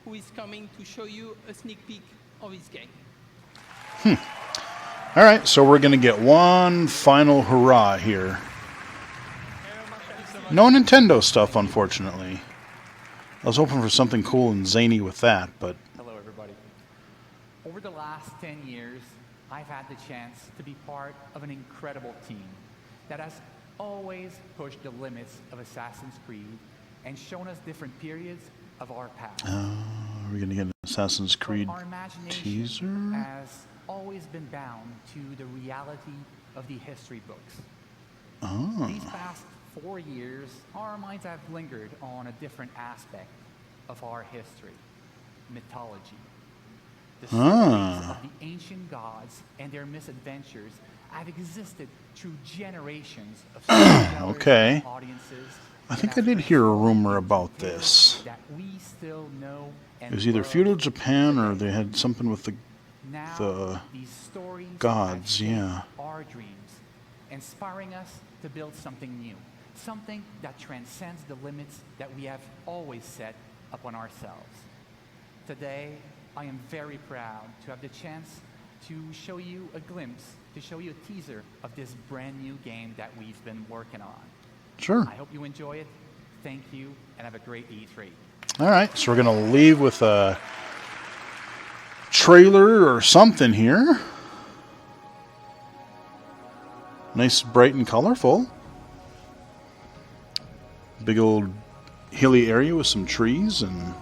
who is coming to show you a sneak peek of his game. Alright, so we're going to get one final hurrah here. No Nintendo stuff, unfortunately. I was hoping for something cool and zany with that, but... Hello, everybody. Over the last 10 years, I've had the chance to be part of an incredible team that has always pushed the limits of Assassin's Creed and shown us different periods of our past. Are we going to get an Assassin's Creed Our imagination teaser? has always been bound to the reality of the history books. Oh. These past 4 years, our minds have lingered on a different aspect of our history, mythology. The stories of the ancient gods and their misadventures have existed through generations of storytellers Okay. and audiences. I think I did hear a rumor about this. That we still know and It was either love feudal Japan or they had something with the now, these stories gods, have shaped yeah. our dreams, inspiring us to build something new, something that transcends the limits that we have always set upon ourselves. Today, I am very proud to have the chance to show you a glimpse, to show you a teaser of this brand new game that we've been working on. Sure. I hope you enjoy it. Thank you, and have a great E3. All right, so we're going to leave with a trailer or something here. Nice, bright, and colorful. Big old hilly area with some trees and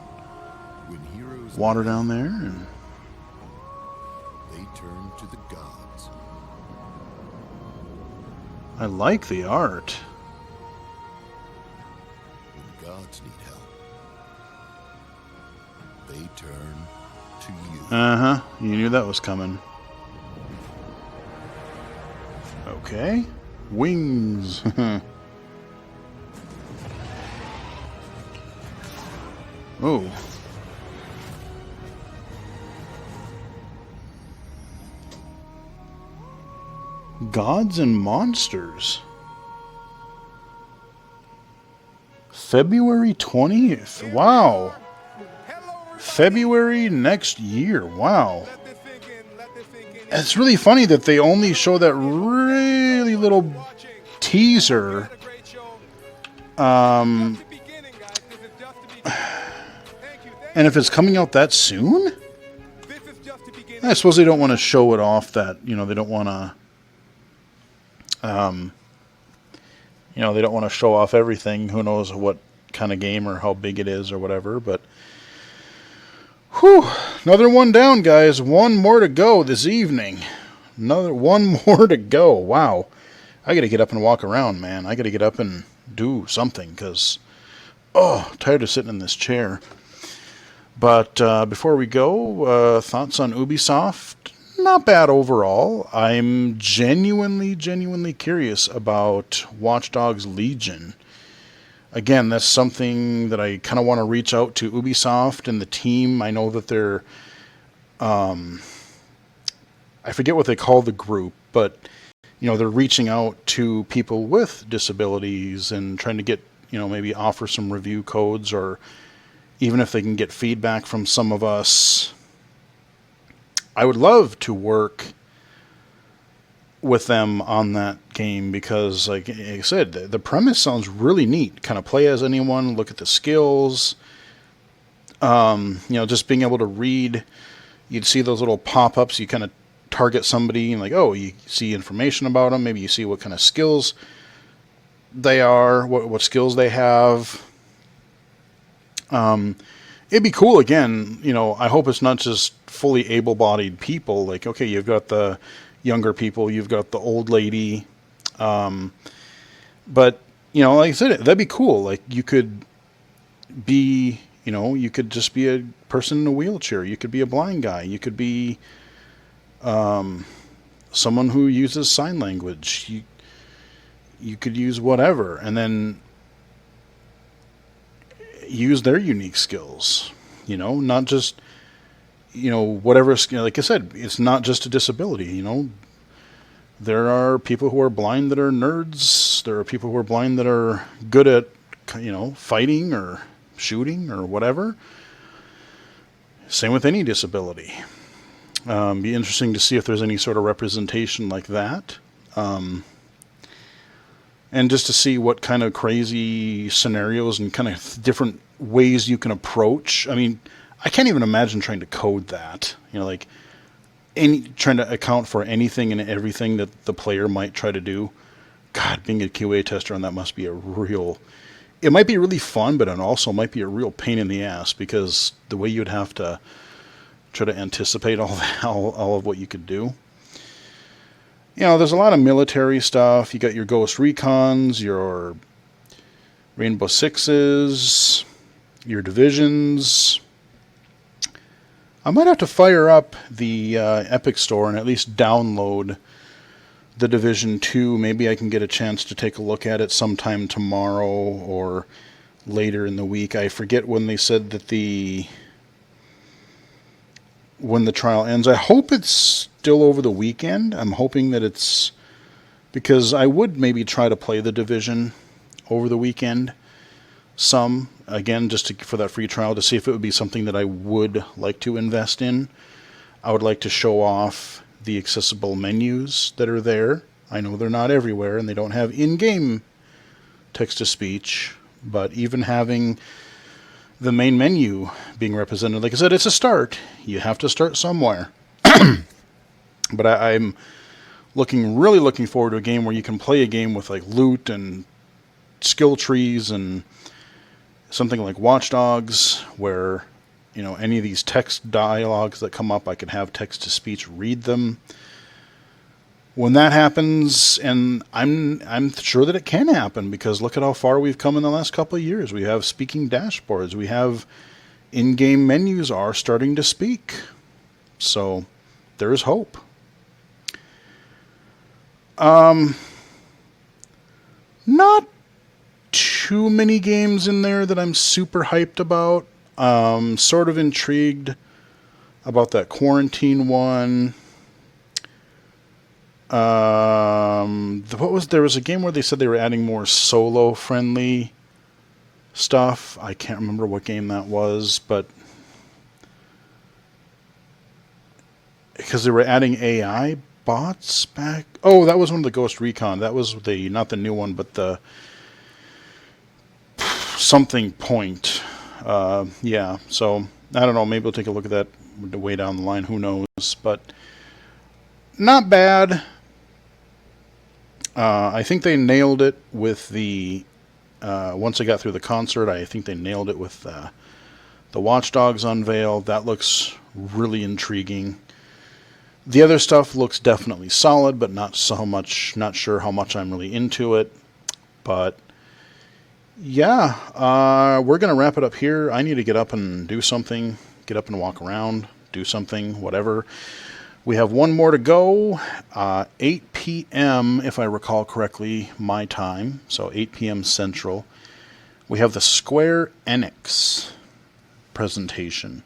water down there. And they turn to the gods. I like the art. When gods need help, they turn to you. Uh-huh. You knew that was coming. Okay. Wings. Oh. Gods and Monsters. February 20th. Wow. February next year. Wow. It's really funny that they only show that really little teaser. And if it's coming out that soon? I suppose they don't want to show it off that, they don't want to, they don't want to show off everything. Who knows what kind of game or how big it is or whatever, but whew, another one down, guys. One more to go this evening. One more to go. Wow. I got to get up and walk around, man. I got to get up and do something because, tired of sitting in this chair. But before we go, thoughts on Ubisoft? Not bad overall. I'm genuinely curious about Watch Dogs Legion. Again, that's something that I kind of want to reach out to Ubisoft and the team. I know that they're, I forget what they call the group, but, they're reaching out to people with disabilities and trying to get, maybe offer some review codes, or even if they can get feedback from some of us. I would love to work with them on that game because, like I said, the premise sounds really neat. Kind of play as anyone, look at the skills. Just being able to read. You'd see those little pop-ups. You kind of target somebody and you see information about them. Maybe you see what kind of skills they are, what skills they have. It'd be cool, again, I hope it's not just fully able-bodied people. Like, okay, you've got the younger people, you've got the old lady. But, like I said, that'd be cool. Like, you could be, you could just be a person in a wheelchair. You could be a blind guy. You could be someone who uses sign language. You could use whatever. And then use their unique skills, not just, whatever, like I said, it's not just a disability, there are people who are blind that are nerds, there are people who are blind that are good at, fighting or shooting or whatever. Same with any disability. Be interesting to see if there's any sort of representation like that. And just to see what kind of crazy scenarios and kind of different ways you can approach. I mean, I can't even imagine trying to code that. Trying to account for anything and everything that the player might try to do. God, being a QA tester on that must be it might be really fun, but it also might be a real pain in the ass because the way you'd have to try to anticipate all of what you could do. There's a lot of military stuff. You got your Ghost Recons, your Rainbow Sixes, your Divisions. I might have to fire up the Epic Store and at least download The Division 2. Maybe I can get a chance to take a look at it sometime tomorrow or later in the week. I forget when they said that when the trial ends. I hope it's still over the weekend. I'm hoping that it's... because I would maybe try to play The Division over the weekend. Some, again, just for that free trial, to see if it would be something that I would like to invest in. I would like to show off the accessible menus that are there. I know they're not everywhere, and they don't have in-game text-to-speech, but even having the main menu being represented, like I said, it's a start. You have to start somewhere. But I'm really looking forward to a game where you can play a game with like loot and skill trees and something like Watch Dogs, where, you know, any of these text dialogues that come up, I can have text-to-speech read them. When that happens, and I'm sure that it can happen, because look at how far we've come in the last couple of years. We have speaking dashboards. We have in-game menus are starting to speak. So there is hope. Not too many games in there that I'm super hyped about. Sort of intrigued about that Quarantine one. There was a game where they said they were adding more solo friendly stuff. I can't remember what game that was, but because they were adding AI bots back. Oh, that was one of the Ghost Recon. That was not the new one, but the something point. Yeah, so I don't know. Maybe we'll take a look at that way down the line. Who knows? But not bad. I think they nailed it with the... once I got through the concert, I think they nailed it with the Watch Dogs unveil. That looks really intriguing. The other stuff looks definitely solid, but not so much. Not sure how much I'm really into it. But yeah, we're going to wrap it up here. I need to get up and do something. Get up and walk around. Do something, whatever. We have one more to go. 8 p.m., if I recall correctly, my time. So 8 p.m. Central. We have the Square Enix presentation.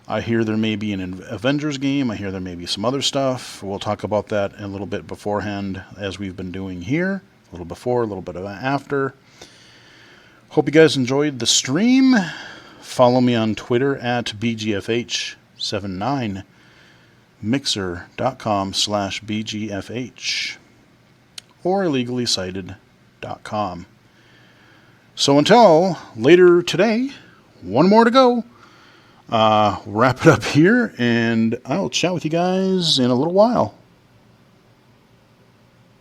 I hear there may be an Avengers game. I hear there may be some other stuff. We'll talk about that a little bit beforehand, as we've been doing here. A little before, a little bit after. Hope you guys enjoyed the stream. Follow me on Twitter at BGFH79. Mixer.com/BGFH. Or illegally-cited.com. So until later today, one more to go. Wrap it up here, and I'll chat with you guys in a little while.